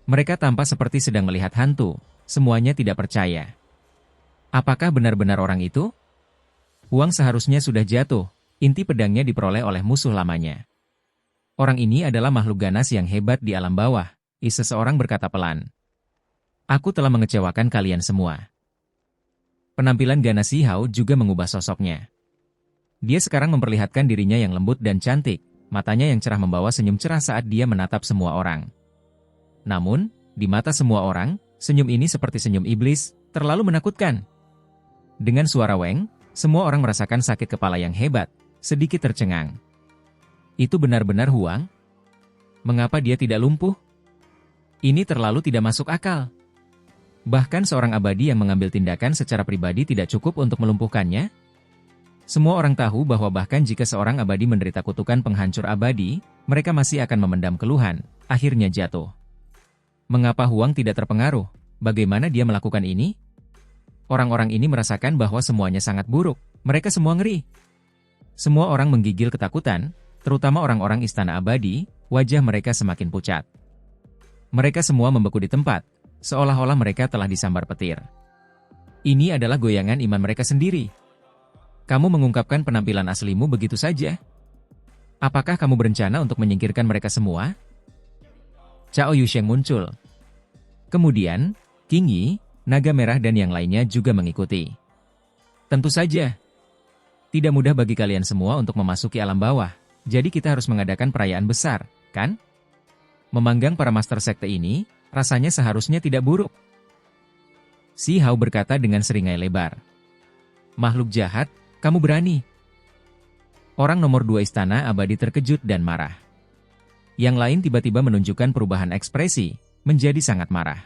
Mereka tampak seperti sedang melihat hantu, semuanya tidak percaya. Apakah benar-benar orang itu? Huang seharusnya sudah jatuh, inti pedangnya diperoleh oleh musuh lamanya. Orang ini adalah makhluk ganas yang hebat di alam bawah, seseorang berkata pelan. Aku telah mengecewakan kalian semua. Penampilan ganas Si Hao juga mengubah sosoknya. Dia sekarang memperlihatkan dirinya yang lembut dan cantik, matanya yang cerah membawa senyum cerah saat dia menatap semua orang. Namun, di mata semua orang, senyum ini seperti senyum iblis, terlalu menakutkan. Dengan suara weng, semua orang merasakan sakit kepala yang hebat, sedikit tercengang. Itu benar-benar Huang? Mengapa dia tidak lumpuh? Ini terlalu tidak masuk akal. Bahkan seorang abadi yang mengambil tindakan secara pribadi tidak cukup untuk melumpuhkannya? Semua orang tahu bahwa bahkan jika seorang abadi menderita kutukan penghancur abadi, mereka masih akan memendam keluhan, akhirnya jatuh. Mengapa Huang tidak terpengaruh? Bagaimana dia melakukan ini? Orang-orang ini merasakan bahwa semuanya sangat buruk, mereka semua ngeri. Semua orang menggigil ketakutan, terutama orang-orang Istana Abadi, wajah mereka semakin pucat. Mereka semua membeku di tempat, seolah-olah mereka telah disambar petir. Ini adalah goyangan iman mereka sendiri. Kamu mengungkapkan penampilan aslimu begitu saja? Apakah kamu berencana untuk menyingkirkan mereka semua? Cao Yusheng muncul. Kemudian, King Yi, Naga Merah dan yang lainnya juga mengikuti. Tentu saja. Tidak mudah bagi kalian semua untuk memasuki alam bawah, jadi kita harus mengadakan perayaan besar, kan? Memanggang para master sekte ini, rasanya seharusnya tidak buruk. Si Hao berkata dengan seringai lebar. Makhluk jahat, kamu berani. Orang nomor 2 Istana Abadi terkejut dan marah. Yang lain tiba-tiba menunjukkan perubahan ekspresi, menjadi sangat marah.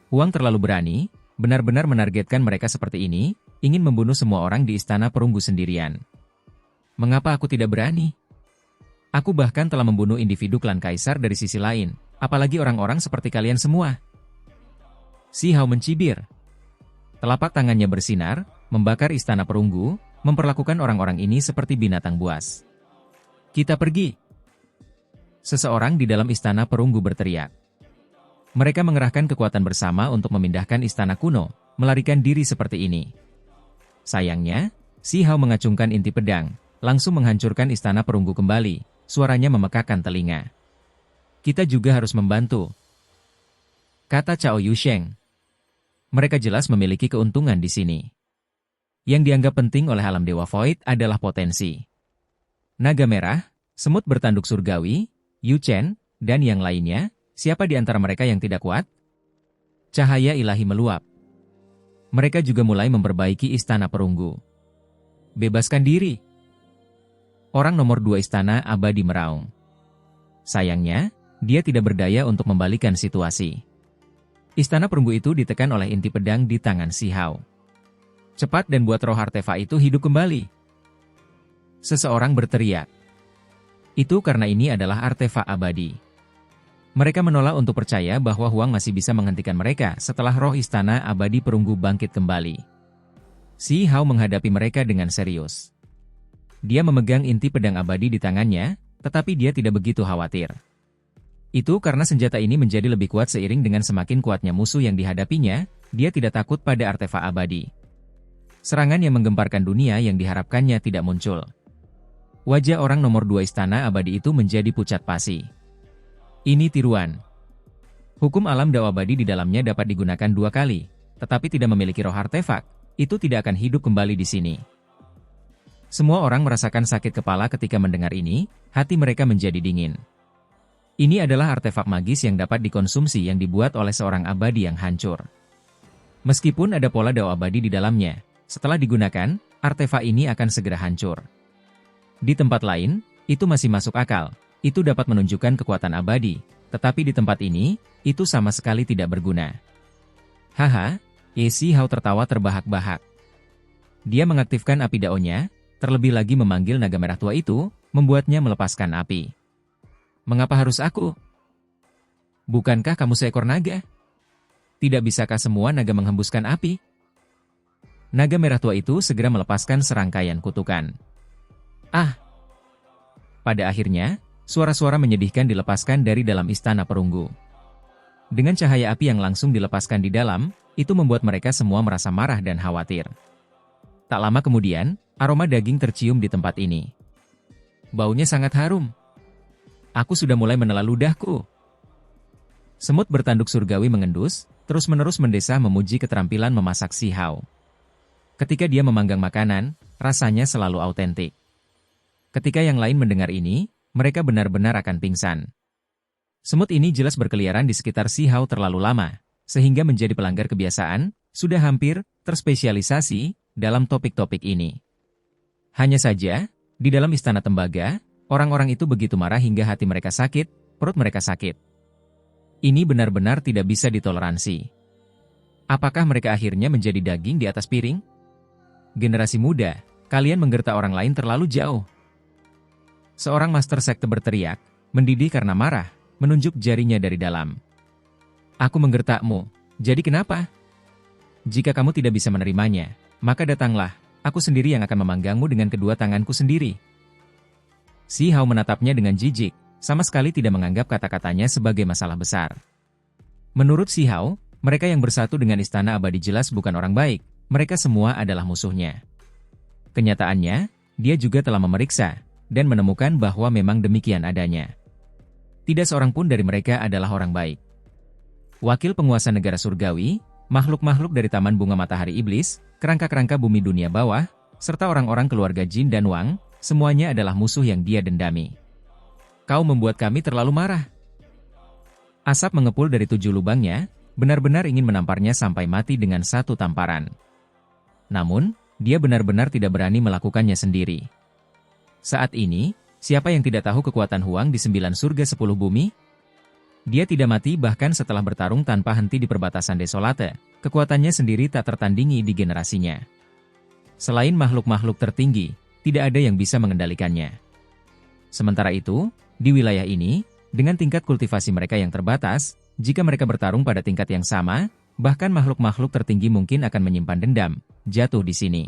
Huang terlalu berani, benar-benar menargetkan mereka seperti ini, ingin membunuh semua orang di Istana Perunggu sendirian. Mengapa aku tidak berani? Aku bahkan telah membunuh individu klan Kaisar dari sisi lain, apalagi orang-orang seperti kalian semua. Si Hao mencibir. Telapak tangannya bersinar, membakar Istana Perunggu, memperlakukan orang-orang ini seperti binatang buas. Kita pergi. Seseorang di dalam Istana Perunggu berteriak. Mereka mengerahkan kekuatan bersama untuk memindahkan istana kuno, melarikan diri seperti ini. Sayangnya, Si Hao mengacungkan inti pedang, langsung menghancurkan Istana Perunggu kembali, suaranya memekakkan telinga. Kita juga harus membantu, kata Cao Yusheng. Mereka jelas memiliki keuntungan di sini. Yang dianggap penting oleh alam Dewa Void adalah potensi. Naga Merah, Semut Bertanduk Surgawi, Yu Chen, dan yang lainnya, siapa di antara mereka yang tidak kuat? Cahaya ilahi meluap. Mereka juga mulai memperbaiki Istana Perunggu. Bebaskan diri. Orang nomor 2 Istana Abadi meraung. Sayangnya, dia tidak berdaya untuk membalikan situasi. Istana Perunggu itu ditekan oleh inti pedang di tangan Si Hao. Cepat dan buat roh artefak itu hidup kembali. Seseorang berteriak. Itu karena ini adalah artefak abadi. Mereka menolak untuk percaya bahwa Huang masih bisa menghentikan mereka setelah roh Istana Abadi Perunggu bangkit kembali. Si Hao menghadapi mereka dengan serius. Dia memegang inti pedang abadi di tangannya, tetapi dia tidak begitu khawatir. Itu karena senjata ini menjadi lebih kuat seiring dengan semakin kuatnya musuh yang dihadapinya, dia tidak takut pada artefak abadi. Serangan yang menggemparkan dunia yang diharapkannya tidak muncul. Wajah orang nomor 2 Istana Abadi itu menjadi pucat pasi. Ini tiruan. Hukum alam Dao Abadi di dalamnya dapat digunakan 2 kali, tetapi tidak memiliki roh artefak, itu tidak akan hidup kembali di sini. Semua orang merasakan sakit kepala ketika mendengar ini, hati mereka menjadi dingin. Ini adalah artefak magis yang dapat dikonsumsi yang dibuat oleh seorang abadi yang hancur. Meskipun ada pola Dao Abadi di dalamnya, setelah digunakan, artefak ini akan segera hancur. Di tempat lain, itu masih masuk akal, itu dapat menunjukkan kekuatan abadi, tetapi di tempat ini, itu sama sekali tidak berguna. Haha, Si Hao tertawa terbahak-bahak. Dia mengaktifkan api daonya, terlebih lagi memanggil naga merah tua itu, membuatnya melepaskan api. Mengapa harus aku? Bukankah kamu seekor naga? Tidak bisakah semua naga menghembuskan api? Naga merah tua itu segera melepaskan serangkaian kutukan. Ah! Pada akhirnya, suara-suara menyedihkan dilepaskan dari dalam Istana Perunggu. Dengan cahaya api yang langsung dilepaskan di dalam, itu membuat mereka semua merasa marah dan khawatir. Tak lama kemudian, aroma daging tercium di tempat ini. Baunya sangat harum. Aku sudah mulai menelan ludahku. Semut Bertanduk Surgawi mengendus, terus-menerus mendesah memuji keterampilan memasak Si Hao. Ketika dia memanggang makanan, rasanya selalu autentik. Ketika yang lain mendengar ini, mereka benar-benar akan pingsan. Semut ini jelas berkeliaran di sekitar Si Hao terlalu lama, sehingga menjadi pelanggar kebiasaan, sudah hampir terspesialisasi dalam topik-topik ini. Hanya saja, di dalam Istana Tembaga, orang-orang itu begitu marah hingga hati mereka sakit, perut mereka sakit. Ini benar-benar tidak bisa ditoleransi. Apakah mereka akhirnya menjadi daging di atas piring? Generasi muda, kalian menggertak orang lain terlalu jauh. Seorang master sekte berteriak, mendidih karena marah, menunjuk jarinya dari dalam. Aku menggertakmu, jadi kenapa? Jika kamu tidak bisa menerimanya, maka datanglah, aku sendiri yang akan memanggangmu dengan kedua tanganku sendiri. Si Hao menatapnya dengan jijik, sama sekali tidak menganggap kata-katanya sebagai masalah besar. Menurut Si Hao, mereka yang bersatu dengan Istana Abadi jelas bukan orang baik, mereka semua adalah musuhnya. Kenyataannya, dia juga telah memeriksa, dan menemukan bahwa memang demikian adanya. Tidak seorang pun dari mereka adalah orang baik. Wakil penguasa negara surgawi, makhluk-makhluk dari Taman Bunga Matahari Iblis, kerangka-kerangka bumi dunia bawah, serta orang-orang keluarga Jin dan Wang, semuanya adalah musuh yang dia dendami. Kau membuat kami terlalu marah. Asap mengepul dari 7 lubangnya, benar-benar ingin menamparnya sampai mati dengan satu tamparan. Namun, dia benar-benar tidak berani melakukannya sendiri. Saat ini, siapa yang tidak tahu kekuatan Huang di 9 surga 10 bumi? Dia tidak mati bahkan setelah bertarung tanpa henti di perbatasan Desolate, kekuatannya sendiri tak tertandingi di generasinya. Selain makhluk-makhluk tertinggi, tidak ada yang bisa mengendalikannya. Sementara itu, di wilayah ini, dengan tingkat kultivasi mereka yang terbatas, jika mereka bertarung pada tingkat yang sama, bahkan makhluk-makhluk tertinggi mungkin akan menyimpan dendam, jatuh di sini.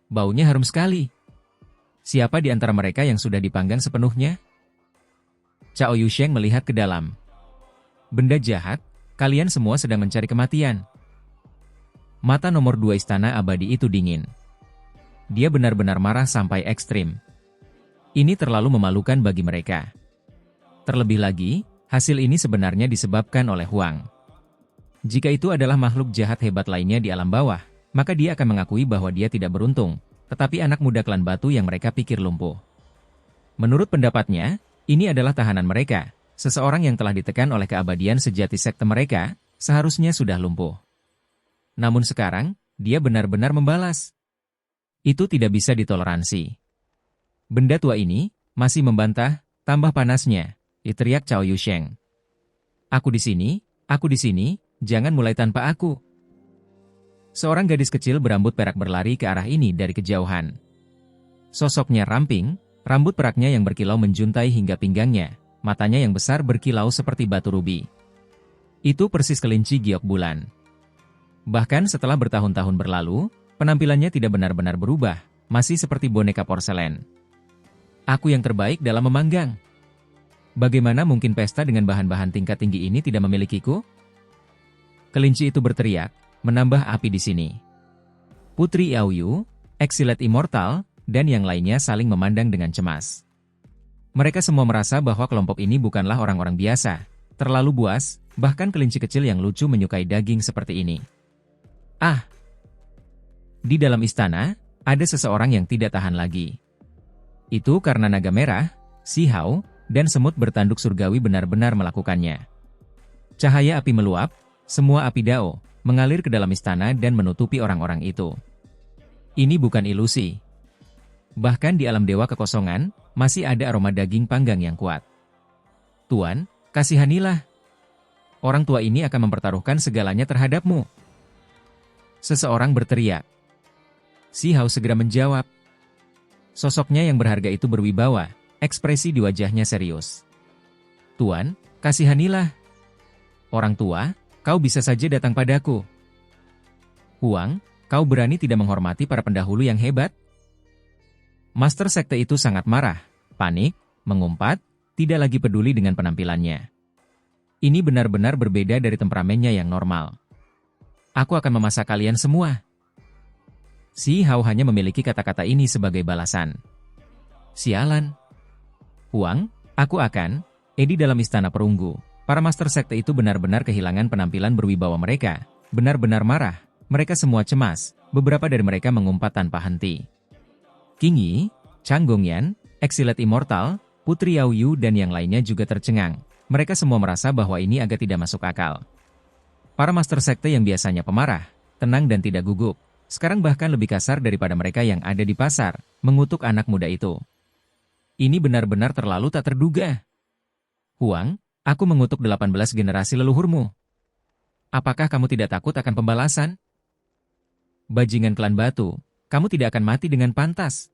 Baunya harum sekali. Siapa di antara mereka yang sudah dipanggang sepenuhnya? Cao Yusheng melihat ke dalam. Benda jahat, kalian semua sedang mencari kematian. Mata nomor 2 Istana Abadi itu dingin. Dia benar-benar marah sampai ekstrim. Ini terlalu memalukan bagi mereka. Terlebih lagi, hasil ini sebenarnya disebabkan oleh Huang. Jika itu adalah makhluk jahat hebat lainnya di alam bawah, maka dia akan mengakui bahwa dia tidak beruntung, tetapi anak muda klan batu yang mereka pikir lumpuh. Menurut pendapatnya, ini adalah tahanan mereka, seseorang yang telah ditekan oleh keabadian sejati sekte mereka, seharusnya sudah lumpuh. Namun sekarang, dia benar-benar membalas. Itu tidak bisa ditoleransi. Benda tua ini masih membantah, tambah panasnya, teriak Cao Yusheng. Aku di sini, jangan mulai tanpa aku. Seorang gadis kecil berambut perak berlari ke arah ini dari kejauhan. Sosoknya ramping, rambut peraknya yang berkilau menjuntai hingga pinggangnya, matanya yang besar berkilau seperti batu rubi. Itu persis kelinci giok bulan. Bahkan setelah bertahun-tahun berlalu, penampilannya tidak benar-benar berubah, masih seperti boneka porselen. Aku yang terbaik dalam memanggang. Bagaimana mungkin pesta dengan bahan-bahan tingkat tinggi ini tidak memilikiku? Kelinci itu berteriak, menambah api di sini. Putri Yaoyu, Exilet Immortal, dan yang lainnya saling memandang dengan cemas. Mereka semua merasa bahwa kelompok ini bukanlah orang-orang biasa, terlalu buas, bahkan kelinci kecil yang lucu menyukai daging seperti ini. Ah! Di dalam istana, ada seseorang yang tidak tahan lagi. Itu karena naga merah, Si Hao, dan semut bertanduk surgawi benar-benar melakukannya. Cahaya api meluap, semua api Dao, mengalir ke dalam istana dan menutupi orang-orang itu. Ini bukan ilusi. Bahkan di alam dewa kekosongan, masih ada aroma daging panggang yang kuat. Tuan, kasihanilah. Orang tua ini akan mempertaruhkan segalanya terhadapmu. Seseorang berteriak. Si Hao segera menjawab. Sosoknya yang berharga itu berwibawa, ekspresi di wajahnya serius. Tuan, kasihanilah. Orang tua, kau bisa saja datang padaku. Huang, kau berani tidak menghormati para pendahulu yang hebat? Master sekte itu sangat marah, panik, mengumpat, tidak lagi peduli dengan penampilannya. Ini benar-benar berbeda dari temperamennya yang normal. Aku akan memasak kalian semua. Si Hao hanya memiliki kata-kata ini sebagai balasan. Sialan. Huang, aku akan. Di dalam istana perunggu, para master sekte itu benar-benar kehilangan penampilan berwibawa mereka. Benar-benar marah, mereka semua cemas, beberapa dari mereka mengumpat tanpa henti. King Yi, Chang Gongyan, Exilet Immortal, Putri Yaoyu dan yang lainnya juga tercengang. Mereka semua merasa bahwa ini agak tidak masuk akal. Para master sekte yang biasanya pemarah, tenang dan tidak gugup, sekarang bahkan lebih kasar daripada mereka yang ada di pasar, mengutuk anak muda itu. Ini benar-benar terlalu tak terduga. Huang, aku mengutuk 18 generasi leluhurmu. Apakah kamu tidak takut akan pembalasan? Bajingan klan batu, kamu tidak akan mati dengan pantas.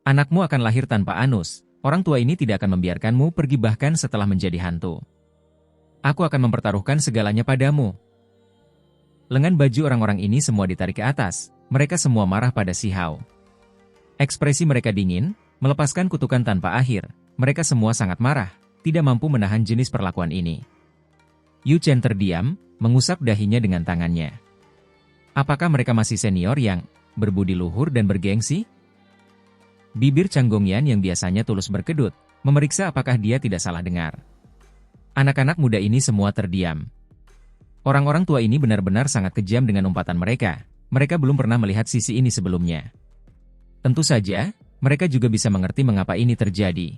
Anakmu akan lahir tanpa anus, orang tua ini tidak akan membiarkanmu pergi bahkan setelah menjadi hantu. Aku akan mempertaruhkan segalanya padamu. Lengan baju orang-orang ini semua ditarik ke atas, mereka semua marah pada Si Hao. Ekspresi mereka dingin, Melepaskan kutukan tanpa akhir, mereka semua sangat marah, tidak mampu menahan jenis perlakuan ini. Yu Chen terdiam, mengusap dahinya dengan tangannya. Apakah mereka masih senior yang berbudi luhur dan bergengsi? Bibir Chang Gongyan yang biasanya tulus berkedut, memeriksa apakah dia tidak salah dengar. Anak-anak muda ini semua terdiam. Orang-orang tua ini benar-benar sangat kejam dengan umpatan mereka. Mereka belum pernah melihat sisi ini sebelumnya. Tentu saja, mereka juga bisa mengerti mengapa ini terjadi.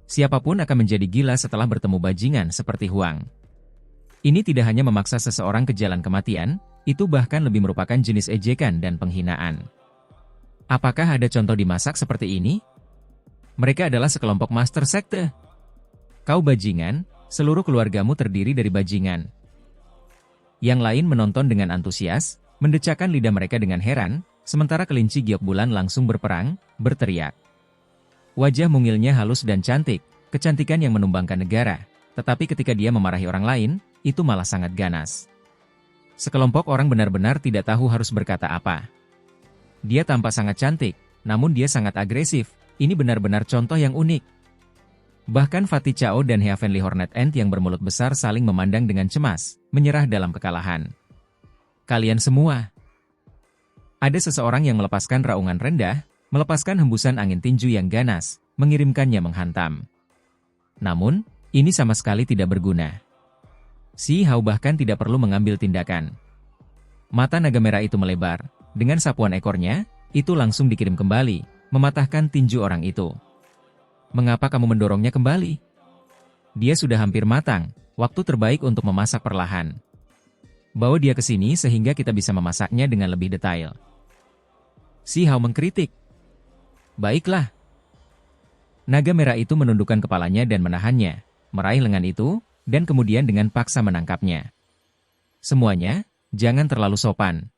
Siapapun akan menjadi gila setelah bertemu bajingan seperti Huang. Ini tidak hanya memaksa seseorang ke jalan kematian, itu bahkan lebih merupakan jenis ejekan dan penghinaan. Apakah ada contoh dimasak seperti ini? Mereka adalah sekelompok master sekte. Kau bajingan, seluruh keluargamu terdiri dari bajingan. Yang lain menonton dengan antusias, mendecakkan lidah mereka dengan heran, sementara kelinci giok bulan langsung berperang, berteriak. Wajah mungilnya halus dan cantik, kecantikan yang menumbangkan negara, tetapi ketika dia memarahi orang lain, itu malah sangat ganas. Sekelompok orang benar-benar tidak tahu harus berkata apa. Dia tampak sangat cantik, namun dia sangat agresif, ini benar-benar contoh yang unik. Bahkan Fatih Chao dan Heavenly Hornet Ant yang bermulut besar saling memandang dengan cemas, menyerah dalam kekalahan. Kalian semua. Ada seseorang yang melepaskan raungan rendah, melepaskan hembusan angin tinju yang ganas, mengirimkannya menghantam. Namun, ini sama sekali tidak berguna. Si Hao bahkan tidak perlu mengambil tindakan. Mata naga merah itu melebar, dengan sapuan ekornya, itu langsung dikirim kembali, mematahkan tinju orang itu. Mengapa kamu mendorongnya kembali? Dia sudah hampir matang, waktu terbaik untuk memasak perlahan. Bawa dia ke sini sehingga kita bisa memasaknya dengan lebih detail. Si Hao mengkritik. Baiklah. Naga merah itu menundukkan kepalanya dan menahannya, meraih lengan itu, dan kemudian dengan paksa menangkapnya. Semuanya, jangan terlalu sopan.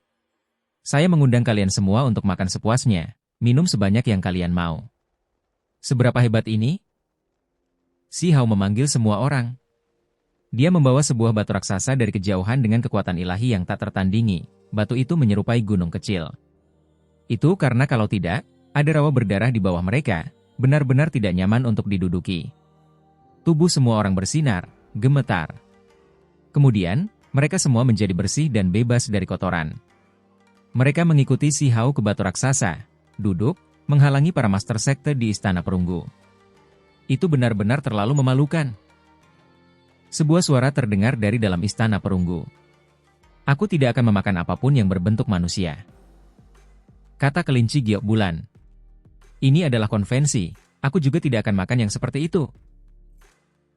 Saya mengundang kalian semua untuk makan sepuasnya, minum sebanyak yang kalian mau. Seberapa hebat ini? Si Hao memanggil semua orang. Dia membawa sebuah batu raksasa dari kejauhan dengan kekuatan ilahi yang tak tertandingi. Batu itu menyerupai gunung kecil. Itu karena kalau tidak, ada rawa berdarah di bawah mereka, benar-benar tidak nyaman untuk diduduki. Tubuh semua orang bersinar, gemetar. Kemudian, mereka semua menjadi bersih dan bebas dari kotoran. Mereka mengikuti si Hao ke batu raksasa, duduk, menghalangi para master sekte di istana perunggu. Itu benar-benar terlalu memalukan. Sebuah suara terdengar dari dalam istana perunggu. Aku tidak akan memakan apapun yang berbentuk manusia. Kata kelinci giok bulan. Ini adalah konvensi, aku juga tidak akan makan yang seperti itu.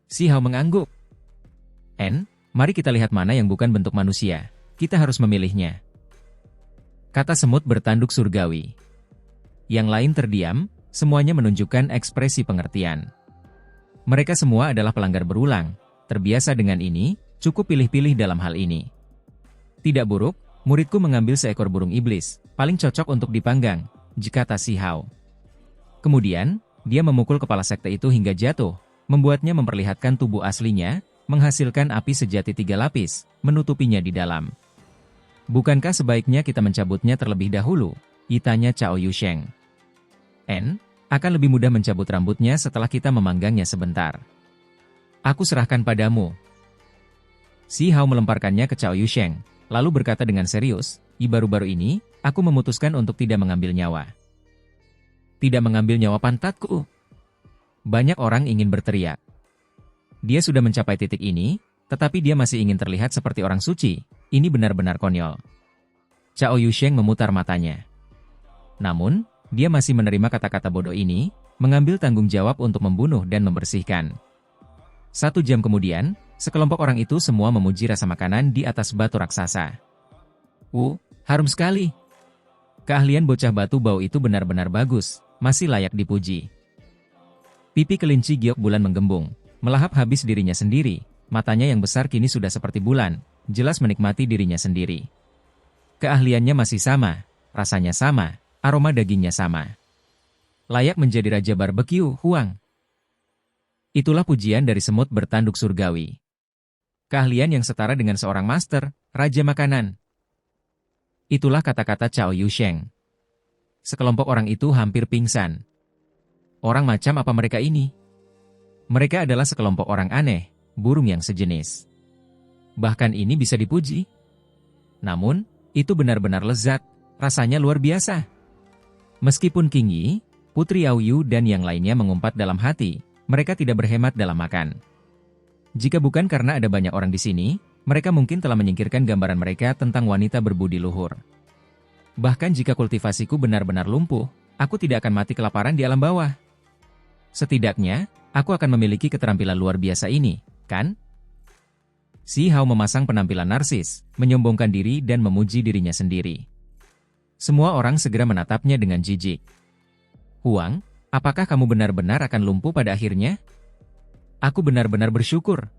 Si Hao mengangguk. Mari kita lihat mana yang bukan bentuk manusia. Kita harus memilihnya. Kata semut bertanduk surgawi. Yang lain terdiam, semuanya menunjukkan ekspresi pengertian. Mereka semua adalah pelanggar berulang, terbiasa dengan ini, cukup pilih-pilih dalam hal ini. Tidak buruk, muridku mengambil seekor burung iblis, paling cocok untuk dipanggang, kata si Hao. Kemudian, dia memukul kepala sekte itu hingga jatuh, membuatnya memperlihatkan tubuh aslinya, menghasilkan api sejati 3 lapis, menutupinya di dalam. Bukankah sebaiknya kita mencabutnya terlebih dahulu? Tanya Cao Yusheng. Akan lebih mudah mencabut rambutnya setelah kita memanggangnya sebentar. Aku serahkan padamu. Si Hao melemparkannya ke Cao Yusheng, lalu berkata dengan serius, baru-baru ini, aku memutuskan untuk tidak mengambil nyawa. Tidak mengambil nyawa pantatku? Banyak orang ingin berteriak. Dia sudah mencapai titik ini, tetapi dia masih ingin terlihat seperti orang suci. Ini benar-benar konyol. Cao Yusheng memutar matanya. Namun, dia masih menerima kata-kata bodoh ini, mengambil tanggung jawab untuk membunuh dan membersihkan. 1 jam kemudian, sekelompok orang itu semua memuji rasa makanan di atas batu raksasa. Harum sekali. Keahlian bocah batu bau itu benar-benar bagus, masih layak dipuji. Pipi kelinci giok bulan menggembung, melahap habis dirinya sendiri, matanya yang besar kini sudah seperti bulan, jelas menikmati dirinya sendiri. Keahliannya masih sama, rasanya sama, aroma dagingnya sama. Layak menjadi raja barbeque, Huang. Itulah pujian dari semut bertanduk surgawi. Keahlian yang setara dengan seorang master, raja makanan. Itulah kata-kata Cao Yusheng. Sekelompok orang itu hampir pingsan. Orang macam apa mereka ini? Mereka adalah sekelompok orang aneh, burung yang sejenis. Bahkan ini bisa dipuji. Namun, itu benar-benar lezat, rasanya luar biasa. Meskipun King Yi, Putri Aoyu dan yang lainnya mengumpat dalam hati, mereka tidak berhemat dalam makan. Jika bukan karena ada banyak orang di sini, mereka mungkin telah menyingkirkan gambaran mereka tentang wanita berbudi luhur. Bahkan jika kultivasiku benar-benar lumpuh, aku tidak akan mati kelaparan di alam bawah. Setidaknya, aku akan memiliki keterampilan luar biasa ini, kan? Si Hao memasang penampilan narsis, menyombongkan diri dan memuji dirinya sendiri. Semua orang segera menatapnya dengan jijik. Huang, apakah kamu benar-benar akan lumpuh pada akhirnya? Aku benar-benar bersyukur.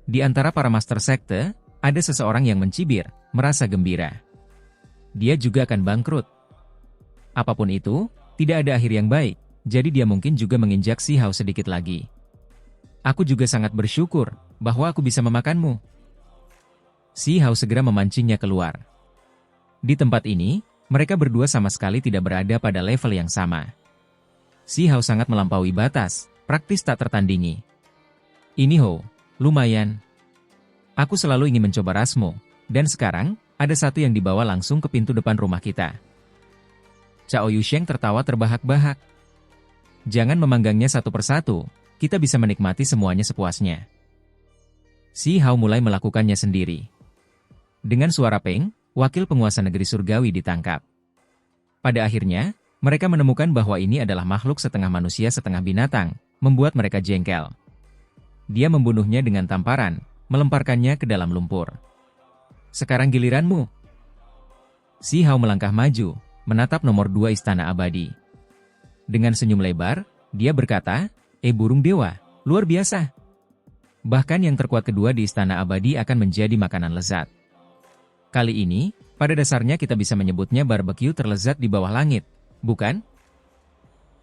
Di antara para master sekte, ada seseorang yang mencibir, merasa gembira. Dia juga akan bangkrut. Apapun itu, tidak ada akhir yang baik, jadi dia mungkin juga menginjak Si Hao sedikit lagi. Aku juga sangat bersyukur bahwa aku bisa memakanmu. Si Hao segera memancingnya keluar. Di tempat ini, mereka berdua sama sekali tidak berada pada level yang sama. Si Hao sangat melampaui batas, praktis tak tertandingi. Ini Ho, lumayan. Aku selalu ingin mencoba rasmu, dan sekarang, ada satu yang dibawa langsung ke pintu depan rumah kita. Cao Yusheng tertawa terbahak-bahak. Jangan memanggangnya satu persatu, kita bisa menikmati semuanya sepuasnya. Si Hao mulai melakukannya sendiri. Dengan suara peng, wakil penguasa negeri surgawi ditangkap. Pada akhirnya, mereka menemukan bahwa ini adalah makhluk setengah manusia setengah binatang, membuat mereka jengkel. Dia membunuhnya dengan tamparan, melemparkannya ke dalam lumpur. Sekarang giliranmu. Si Hao melangkah maju, menatap nomor 2 istana abadi. Dengan senyum lebar, dia berkata, burung dewa, luar biasa. Bahkan yang terkuat kedua di istana abadi akan menjadi makanan lezat. Kali ini, pada dasarnya kita bisa menyebutnya barbecue terlezat di bawah langit, bukan?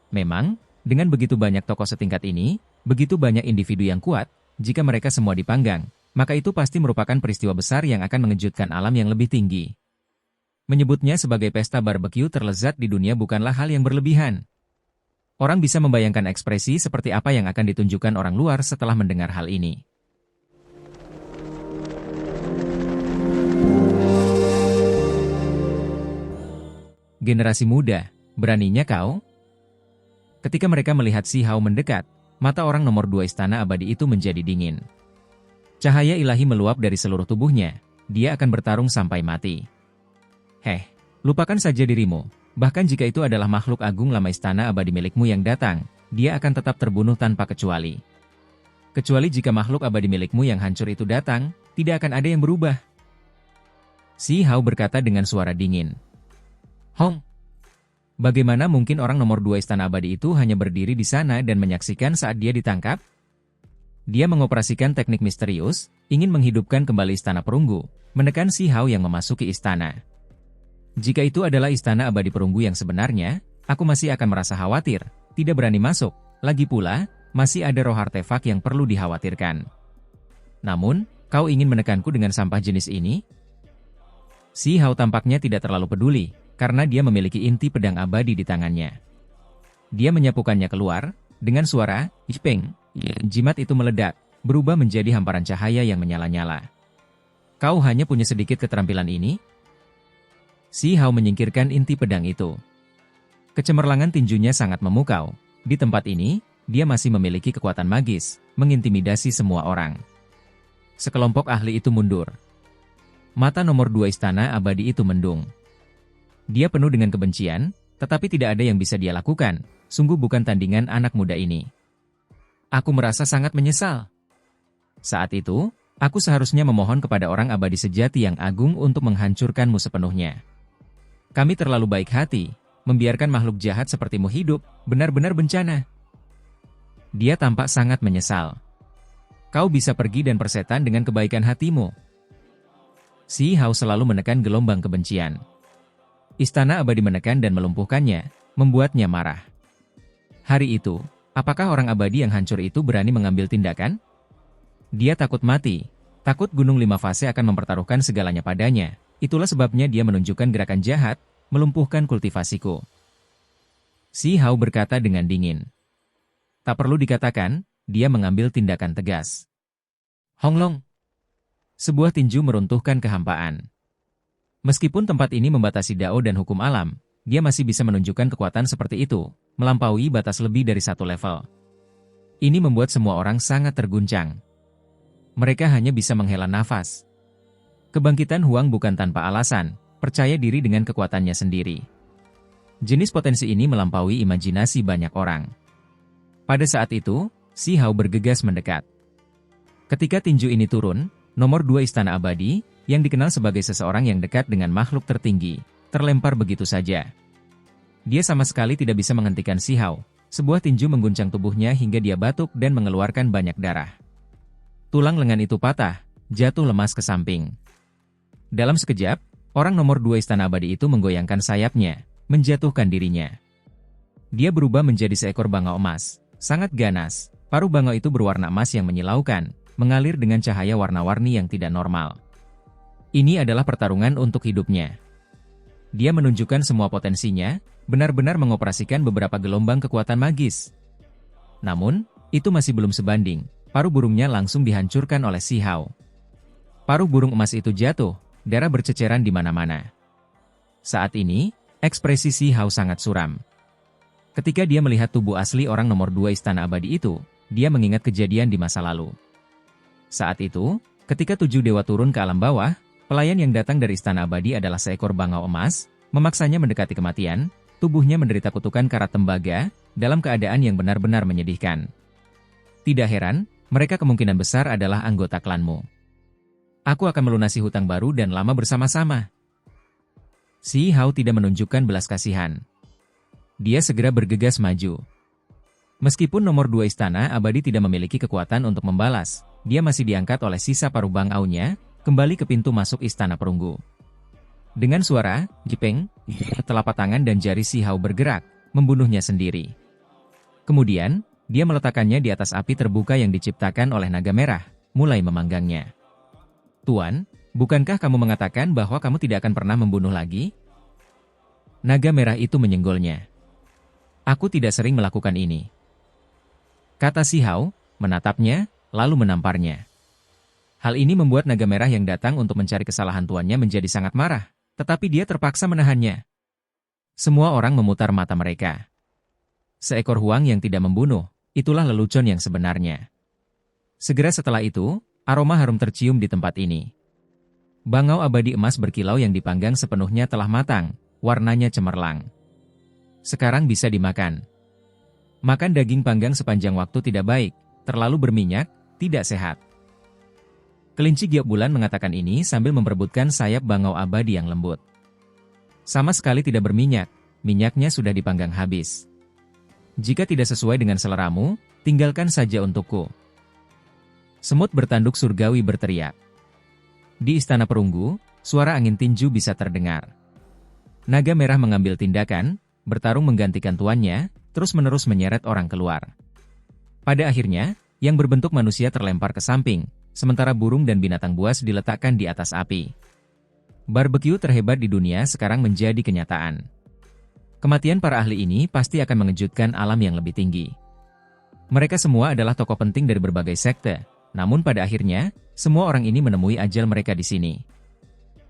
Memang, dengan begitu banyak tokoh setingkat ini, begitu banyak individu yang kuat, jika mereka semua dipanggang, maka itu pasti merupakan peristiwa besar yang akan mengejutkan alam yang lebih tinggi. Menyebutnya sebagai pesta barbecue terlezat di dunia bukanlah hal yang berlebihan. Orang bisa membayangkan ekspresi seperti apa yang akan ditunjukkan orang luar setelah mendengar hal ini. Generasi muda, beraninya kau? Ketika mereka melihat Si Hao mendekat, mata orang nomor 2 istana abadi itu menjadi dingin. Cahaya ilahi meluap dari seluruh tubuhnya, dia akan bertarung sampai mati. Lupakan saja dirimu. Bahkan jika itu adalah makhluk agung lama istana abadi milikmu yang datang, dia akan tetap terbunuh tanpa kecuali. Kecuali jika makhluk abadi milikmu yang hancur itu datang, tidak akan ada yang berubah. Si Hao berkata dengan suara dingin. Hong, bagaimana mungkin orang nomor 2 istana abadi itu hanya berdiri di sana dan menyaksikan saat dia ditangkap? Dia mengoperasikan teknik misterius, ingin menghidupkan kembali istana perunggu, menekan Si Hao yang memasuki istana. Jika itu adalah istana abadi perunggu yang sebenarnya, aku masih akan merasa khawatir, tidak berani masuk. Lagi pula, masih ada roh artefak yang perlu dikhawatirkan. Namun, kau ingin menekanku dengan sampah jenis ini? Si Hao tampaknya tidak terlalu peduli, karena dia memiliki inti pedang abadi di tangannya. Dia menyapukannya keluar, dengan suara, "Ipeng." Jimat itu meledak, berubah menjadi hamparan cahaya yang menyala-nyala. Kau hanya punya sedikit keterampilan ini? Si Hao menyingkirkan inti pedang itu. Kecemerlangan tinjunya sangat memukau. Di tempat ini, dia masih memiliki kekuatan magis, mengintimidasi semua orang. Sekelompok ahli itu mundur. Mata nomor 2 istana abadi itu mendung. Dia penuh dengan kebencian, tetapi tidak ada yang bisa dia lakukan. Sungguh bukan tandingan anak muda ini. Aku merasa sangat menyesal. Saat itu, aku seharusnya memohon kepada orang abadi sejati yang agung untuk menghancurkanmu sepenuhnya. Kami terlalu baik hati, membiarkan makhluk jahat sepertimu hidup, benar-benar bencana. Dia tampak sangat menyesal. Kau bisa pergi dan persetan dengan kebaikan hatimu. Si Hao selalu menekan gelombang kebencian. Istana abadi menekan dan melumpuhkannya, membuatnya marah. Hari itu, apakah orang abadi yang hancur itu berani mengambil tindakan? Dia takut mati, takut Gunung 5 Fase akan mempertaruhkan segalanya padanya. Itulah sebabnya dia menunjukkan gerakan jahat, melumpuhkan kultivasiku. Si Hao berkata dengan dingin. Tak perlu dikatakan, dia mengambil tindakan tegas. Honglong. Sebuah tinju meruntuhkan kehampaan. Meskipun tempat ini membatasi dao dan hukum alam, dia masih bisa menunjukkan kekuatan seperti itu, melampaui batas lebih dari satu level. Ini membuat semua orang sangat terguncang. Mereka hanya bisa menghela nafas. Kebangkitan Huang bukan tanpa alasan, percaya diri dengan kekuatannya sendiri. Jenis potensi ini melampaui imajinasi banyak orang. Pada saat itu, Si Hao bergegas mendekat. Ketika tinju ini turun, nomor 2 Istana Abadi, yang dikenal sebagai seseorang yang dekat dengan makhluk tertinggi, terlempar begitu saja. Dia sama sekali tidak bisa menghentikan Si Hao. Sebuah tinju mengguncang tubuhnya hingga dia batuk dan mengeluarkan banyak darah. Tulang lengan itu patah, jatuh lemas ke samping. Dalam sekejap, orang nomor 2 Istana Abadi itu menggoyangkan sayapnya, menjatuhkan dirinya. Dia berubah menjadi seekor bangau emas. Sangat ganas, paruh bangau itu berwarna emas yang menyilaukan, mengalir dengan cahaya warna-warni yang tidak normal. Ini adalah pertarungan untuk hidupnya. Dia menunjukkan semua potensinya, benar-benar mengoperasikan beberapa gelombang kekuatan magis. Namun, itu masih belum sebanding, paruh burungnya langsung dihancurkan oleh Si Hao. Paruh burung emas itu jatuh, darah berceceran di mana-mana. Saat ini, ekspresi Si Hao sangat suram. Ketika dia melihat tubuh asli orang nomor 2 Istana Abadi itu, dia mengingat kejadian di masa lalu. Saat itu, ketika 7 dewa turun ke alam bawah, pelayan yang datang dari Istana Abadi adalah seekor bangau emas, memaksanya mendekati kematian, tubuhnya menderita kutukan karat tembaga, dalam keadaan yang benar-benar menyedihkan. Tidak heran, mereka kemungkinan besar adalah anggota klanmu. Aku akan melunasi hutang baru dan lama bersama-sama. Si Hao tidak menunjukkan belas kasihan. Dia segera bergegas maju. Meskipun nomor 2 Istana Abadi tidak memiliki kekuatan untuk membalas, dia masih diangkat oleh sisa paruh bangaunya, kembali ke pintu masuk Istana Perunggu. Dengan suara, jepeng, telapak tangan dan jari Si Hao bergerak, membunuhnya sendiri. Kemudian, dia meletakkannya di atas api terbuka yang diciptakan oleh naga merah, mulai memanggangnya. Tuan, bukankah kamu mengatakan bahwa kamu tidak akan pernah membunuh lagi? Naga merah itu menyenggolnya. Aku tidak sering melakukan ini, kata Si Hao, menatapnya, lalu menamparnya. Hal ini membuat naga merah yang datang untuk mencari kesalahan tuannya menjadi sangat marah, tetapi dia terpaksa menahannya. Semua orang memutar mata mereka. Seekor huang yang tidak membunuh, itulah lelucon yang sebenarnya. Segera setelah itu, aroma harum tercium di tempat ini. Bangau abadi emas berkilau yang dipanggang sepenuhnya telah matang, warnanya cemerlang. Sekarang bisa dimakan. Makan daging panggang sepanjang waktu tidak baik, terlalu berminyak, tidak sehat. Kelinci giok bulan mengatakan ini sambil memperebutkan sayap bangau abadi yang lembut. Sama sekali tidak berminyak, minyaknya sudah dipanggang habis. Jika tidak sesuai dengan seleramu, tinggalkan saja untukku. Semut bertanduk surgawi berteriak. Di Istana Perunggu, suara angin tinju bisa terdengar. Naga merah mengambil tindakan, bertarung menggantikan tuannya, terus-menerus menyeret orang keluar. Pada akhirnya, yang berbentuk manusia terlempar ke samping, sementara burung dan binatang buas diletakkan di atas api. Barbeque terhebat di dunia sekarang menjadi kenyataan. Kematian para ahli ini pasti akan mengejutkan alam yang lebih tinggi. Mereka semua adalah tokoh penting dari berbagai sekte, namun pada akhirnya, semua orang ini menemui ajal mereka di sini.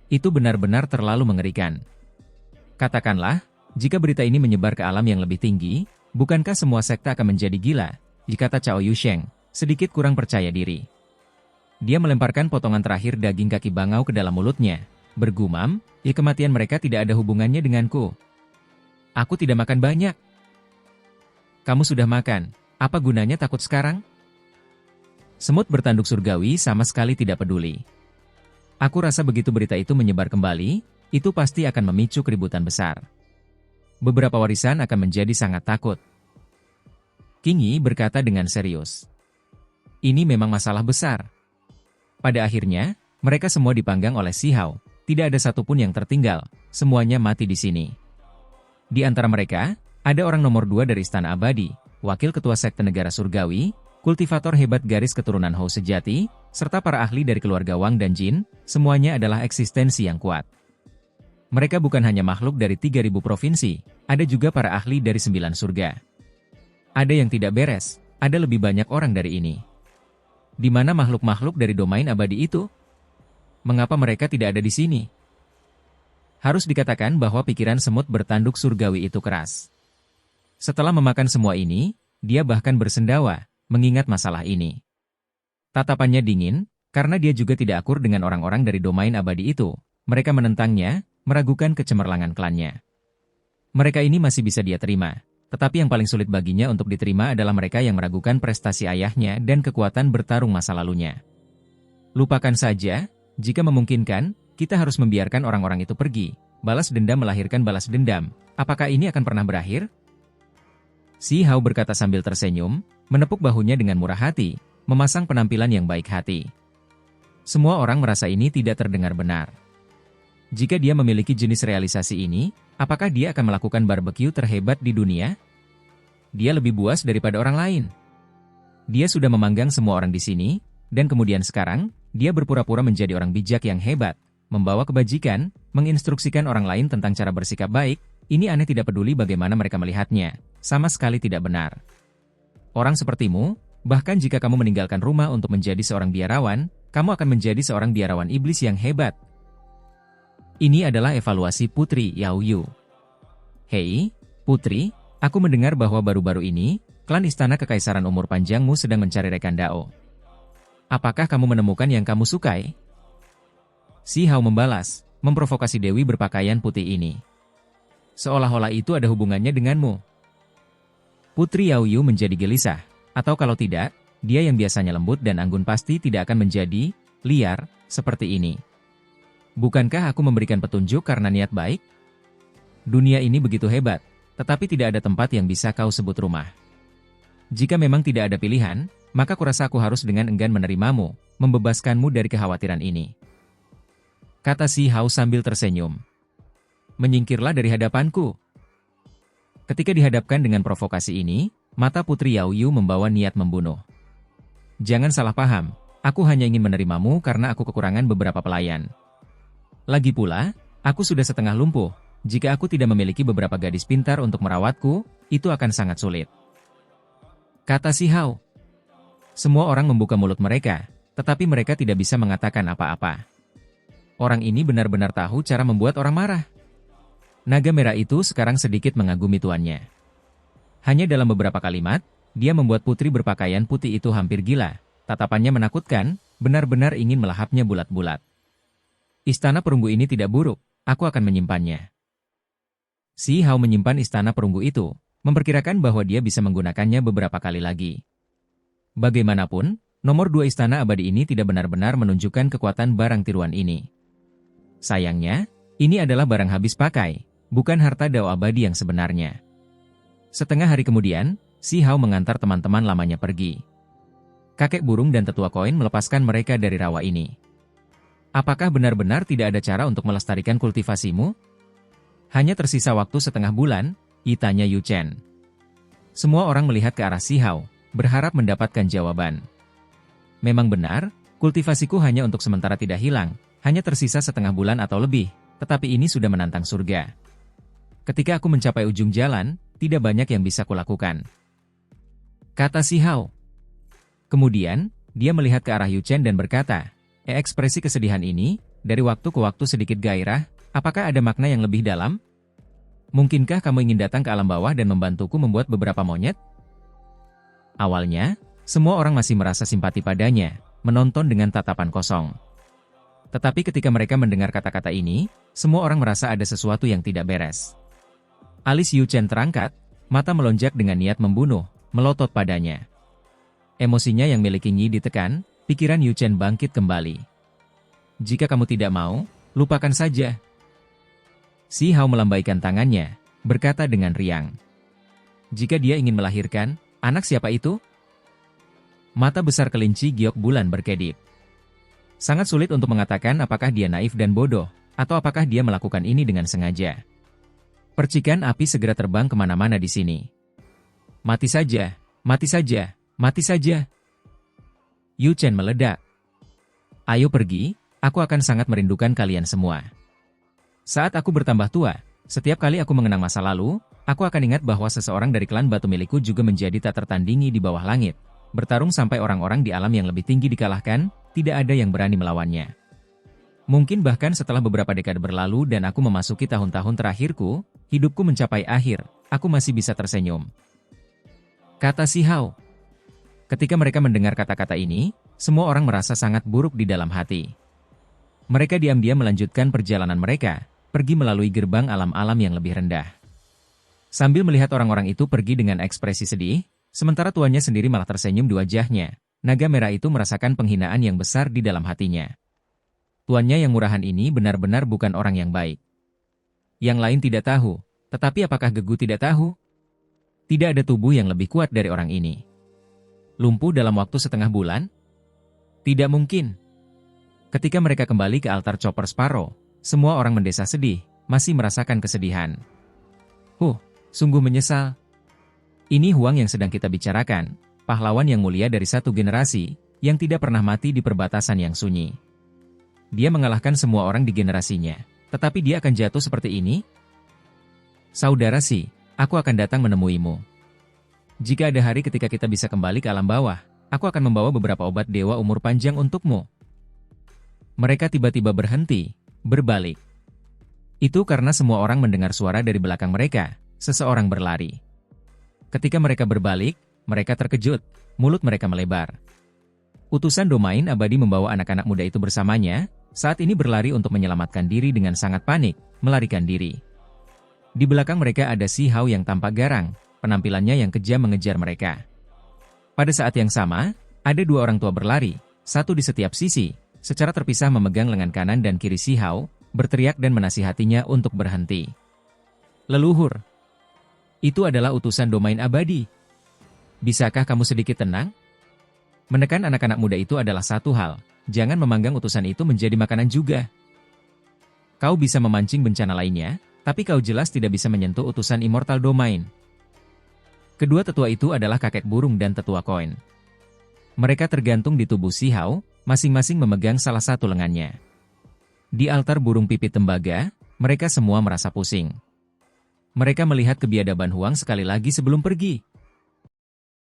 Itu benar-benar terlalu mengerikan. Katakanlah, jika berita ini menyebar ke alam yang lebih tinggi, bukankah semua sekte akan menjadi gila? Kata Cao Yusheng, sedikit kurang percaya diri. Dia melemparkan potongan terakhir daging kaki bangau ke dalam mulutnya, bergumam, kematian mereka tidak ada hubungannya denganku. Aku tidak makan banyak. Kamu sudah makan, apa gunanya takut sekarang? Semut bertanduk surgawi sama sekali tidak peduli. Aku rasa begitu berita itu menyebar kembali, itu pasti akan memicu keributan besar. Beberapa warisan akan menjadi sangat takut. King Yi berkata dengan serius. Ini memang masalah besar. Pada akhirnya, mereka semua dipanggang oleh Si Hao. Tidak ada satupun yang tertinggal, semuanya mati di sini. Di antara mereka, ada orang nomor 2 dari Istana Abadi, wakil ketua sekte negara surgawi, kultivator hebat garis keturunan Hou sejati, serta para ahli dari keluarga Wang dan Jin, semuanya adalah eksistensi yang kuat. Mereka bukan hanya makhluk dari 3.000 provinsi, ada juga para ahli dari 9 surga. Ada yang tidak beres, ada lebih banyak orang dari ini. Di mana makhluk-makhluk dari domain abadi itu? Mengapa mereka tidak ada di sini? Harus dikatakan bahwa pikiran semut bertanduk surgawi itu keras. Setelah memakan semua ini, dia bahkan bersendawa, mengingat masalah ini. Tatapannya dingin, karena dia juga tidak akur dengan orang-orang dari domain abadi itu. Mereka menentangnya, meragukan kecemerlangan klannya. Mereka ini masih bisa dia terima, tetapi yang paling sulit baginya untuk diterima adalah mereka yang meragukan prestasi ayahnya dan kekuatan bertarung masa lalunya. Lupakan saja, jika memungkinkan, kita harus membiarkan orang-orang itu pergi. Balas dendam melahirkan balas dendam. Apakah ini akan pernah berakhir? Si Hao berkata sambil tersenyum, menepuk bahunya dengan murah hati, memasang penampilan yang baik hati. Semua orang merasa ini tidak terdengar benar. Jika dia memiliki jenis realisasi ini, apakah dia akan melakukan barbeque terhebat di dunia? Dia lebih buas daripada orang lain. Dia sudah memanggang semua orang di sini, dan kemudian sekarang, dia berpura-pura menjadi orang bijak yang hebat, membawa kebajikan, menginstruksikan orang lain tentang cara bersikap baik. Ini aneh, tidak peduli bagaimana mereka melihatnya, sama sekali tidak benar. Orang sepertimu, bahkan jika kamu meninggalkan rumah untuk menjadi seorang biarawan, kamu akan menjadi seorang biarawan iblis yang hebat. Ini adalah evaluasi Putri Yao Yu. Hei, Putri, aku mendengar bahwa baru-baru ini, klan Istana Kekaisaran Umur Panjangmu sedang mencari rekan Dao. Apakah kamu menemukan yang kamu sukai? Si Hao membalas, memprovokasi Dewi berpakaian putih ini. Seolah-olah itu ada hubungannya denganmu. Putri Yao Yu menjadi gelisah, atau kalau tidak, dia yang biasanya lembut dan anggun pasti tidak akan menjadi liar seperti ini. Bukankah aku memberikan petunjuk karena niat baik? Dunia ini begitu hebat, tetapi tidak ada tempat yang bisa kau sebut rumah. Jika memang tidak ada pilihan, maka kurasa aku harus dengan enggan menerimamu, membebaskanmu dari kekhawatiran ini. Kata si Hao sambil tersenyum. Menyingkirlah dari hadapanku. Ketika dihadapkan dengan provokasi ini, mata Putri Yao Yu membawa niat membunuh. Jangan salah paham, aku hanya ingin menerimamu karena aku kekurangan beberapa pelayan. Lagi pula, aku sudah setengah lumpuh. Jika aku tidak memiliki beberapa gadis pintar untuk merawatku, itu akan sangat sulit. Kata si Hao. Semua orang membuka mulut mereka, tetapi mereka tidak bisa mengatakan apa-apa. Orang ini benar-benar tahu cara membuat orang marah. Naga merah itu sekarang sedikit mengagumi tuannya. Hanya dalam beberapa kalimat, dia membuat putri berpakaian putih itu hampir gila. Tatapannya menakutkan, benar-benar ingin melahapnya bulat-bulat. Istana perunggu ini tidak buruk, aku akan menyimpannya. Si Hao menyimpan istana perunggu itu, memperkirakan bahwa dia bisa menggunakannya beberapa kali lagi. Bagaimanapun, nomor 2 istana abadi ini tidak benar-benar menunjukkan kekuatan barang tiruan ini. Sayangnya, ini adalah barang habis pakai, bukan harta Dao abadi yang sebenarnya. Setengah hari kemudian, si Hao mengantar teman-teman lamanya pergi. Kakek burung dan tetua koin melepaskan mereka dari rawa ini. Apakah benar-benar tidak ada cara untuk melestarikan kultivasimu? Hanya tersisa waktu setengah bulan, tanya Yu Chen. Semua orang melihat ke arah si Hao, berharap mendapatkan jawaban. Memang benar, kultivasiku hanya untuk sementara tidak hilang, hanya tersisa setengah bulan atau lebih, tetapi ini sudah menantang surga. Ketika aku mencapai ujung jalan, tidak banyak yang bisa kulakukan. Kata si Hao. Kemudian, dia melihat ke arah Yu Chen dan berkata, ekspresi kesedihan ini, dari waktu ke waktu sedikit gairah, apakah ada makna yang lebih dalam? Mungkinkah kamu ingin datang ke alam bawah dan membantuku membuat beberapa monyet? Awalnya, semua orang masih merasa simpati padanya, menonton dengan tatapan kosong. Tetapi ketika mereka mendengar kata-kata ini, semua orang merasa ada sesuatu yang tidak beres. Alis Yu Chen terangkat, mata melonjak dengan niat membunuh, melotot padanya. Emosinya yang milik Yi ditekan, pikiran Yu Chen bangkit kembali. Jika kamu tidak mau, lupakan saja. Si Hao melambaikan tangannya, berkata dengan riang. Jika dia ingin melahirkan, anak siapa itu? Mata besar kelinci giok bulan berkedip. Sangat sulit untuk mengatakan apakah dia naif dan bodoh, atau apakah dia melakukan ini dengan sengaja. Percikan api segera terbang kemana-mana di sini. Mati saja, mati saja, mati saja. Yu Chen meledak. Ayo pergi, aku akan sangat merindukan kalian semua. Saat aku bertambah tua, setiap kali aku mengenang masa lalu, aku akan ingat bahwa seseorang dari klan batu milikku juga menjadi tak tertandingi di bawah langit. Bertarung sampai orang-orang di alam yang lebih tinggi dikalahkan, tidak ada yang berani melawannya. Mungkin bahkan setelah beberapa dekade berlalu dan aku memasuki tahun-tahun terakhirku, hidupku mencapai akhir, aku masih bisa tersenyum. Kata Si Hao. Ketika mereka mendengar kata-kata ini, semua orang merasa sangat buruk di dalam hati. Mereka diam-diam melanjutkan perjalanan mereka, pergi melalui gerbang alam-alam yang lebih rendah. Sambil melihat orang-orang itu pergi dengan ekspresi sedih, sementara tuannya sendiri malah tersenyum di wajahnya, naga merah itu merasakan penghinaan yang besar di dalam hatinya. Tuannya yang murahan ini benar-benar bukan orang yang baik. Yang lain tidak tahu, tetapi apakah Gegu tidak tahu? Tidak ada tubuh yang lebih kuat dari orang ini. Lumpuh dalam waktu setengah bulan? Tidak mungkin. Ketika mereka kembali ke altar Chopper Sparrow, semua orang mendesah sedih, masih merasakan kesedihan. Sungguh menyesal. Ini Huang yang sedang kita bicarakan, pahlawan yang mulia dari satu generasi, yang tidak pernah mati di perbatasan yang sunyi. Dia mengalahkan semua orang di generasinya, tetapi dia akan jatuh seperti ini? Saudara Si, aku akan datang menemuimu. Jika ada hari ketika kita bisa kembali ke alam bawah, aku akan membawa beberapa obat dewa umur panjang untukmu. Mereka tiba-tiba berhenti, berbalik. Itu karena semua orang mendengar suara dari belakang mereka, seseorang berlari. Ketika mereka berbalik, mereka terkejut, mulut mereka melebar. Utusan domain abadi membawa anak-anak muda itu bersamanya, saat ini berlari untuk menyelamatkan diri dengan sangat panik, melarikan diri. Di belakang mereka ada Si Hao yang tampak garang, penampilannya yang kejam mengejar mereka. Pada saat yang sama, ada dua orang tua berlari, satu di setiap sisi, secara terpisah memegang lengan kanan dan kiri Si Hao, berteriak dan menasihatinya untuk berhenti. Leluhur, itu adalah utusan domain abadi. Bisakah kamu sedikit tenang? Menekan anak-anak muda itu adalah satu hal, jangan memanggang utusan itu menjadi makanan juga. Kau bisa memancing bencana lainnya, tapi kau jelas tidak bisa menyentuh utusan Immortal Domain. Kedua tetua itu adalah kakek burung dan tetua koin. Mereka tergantung di tubuh Si Hao, masing-masing memegang salah satu lengannya. Di altar burung pipit tembaga, mereka semua merasa pusing. Mereka melihat kebiadaban Huang sekali lagi sebelum pergi.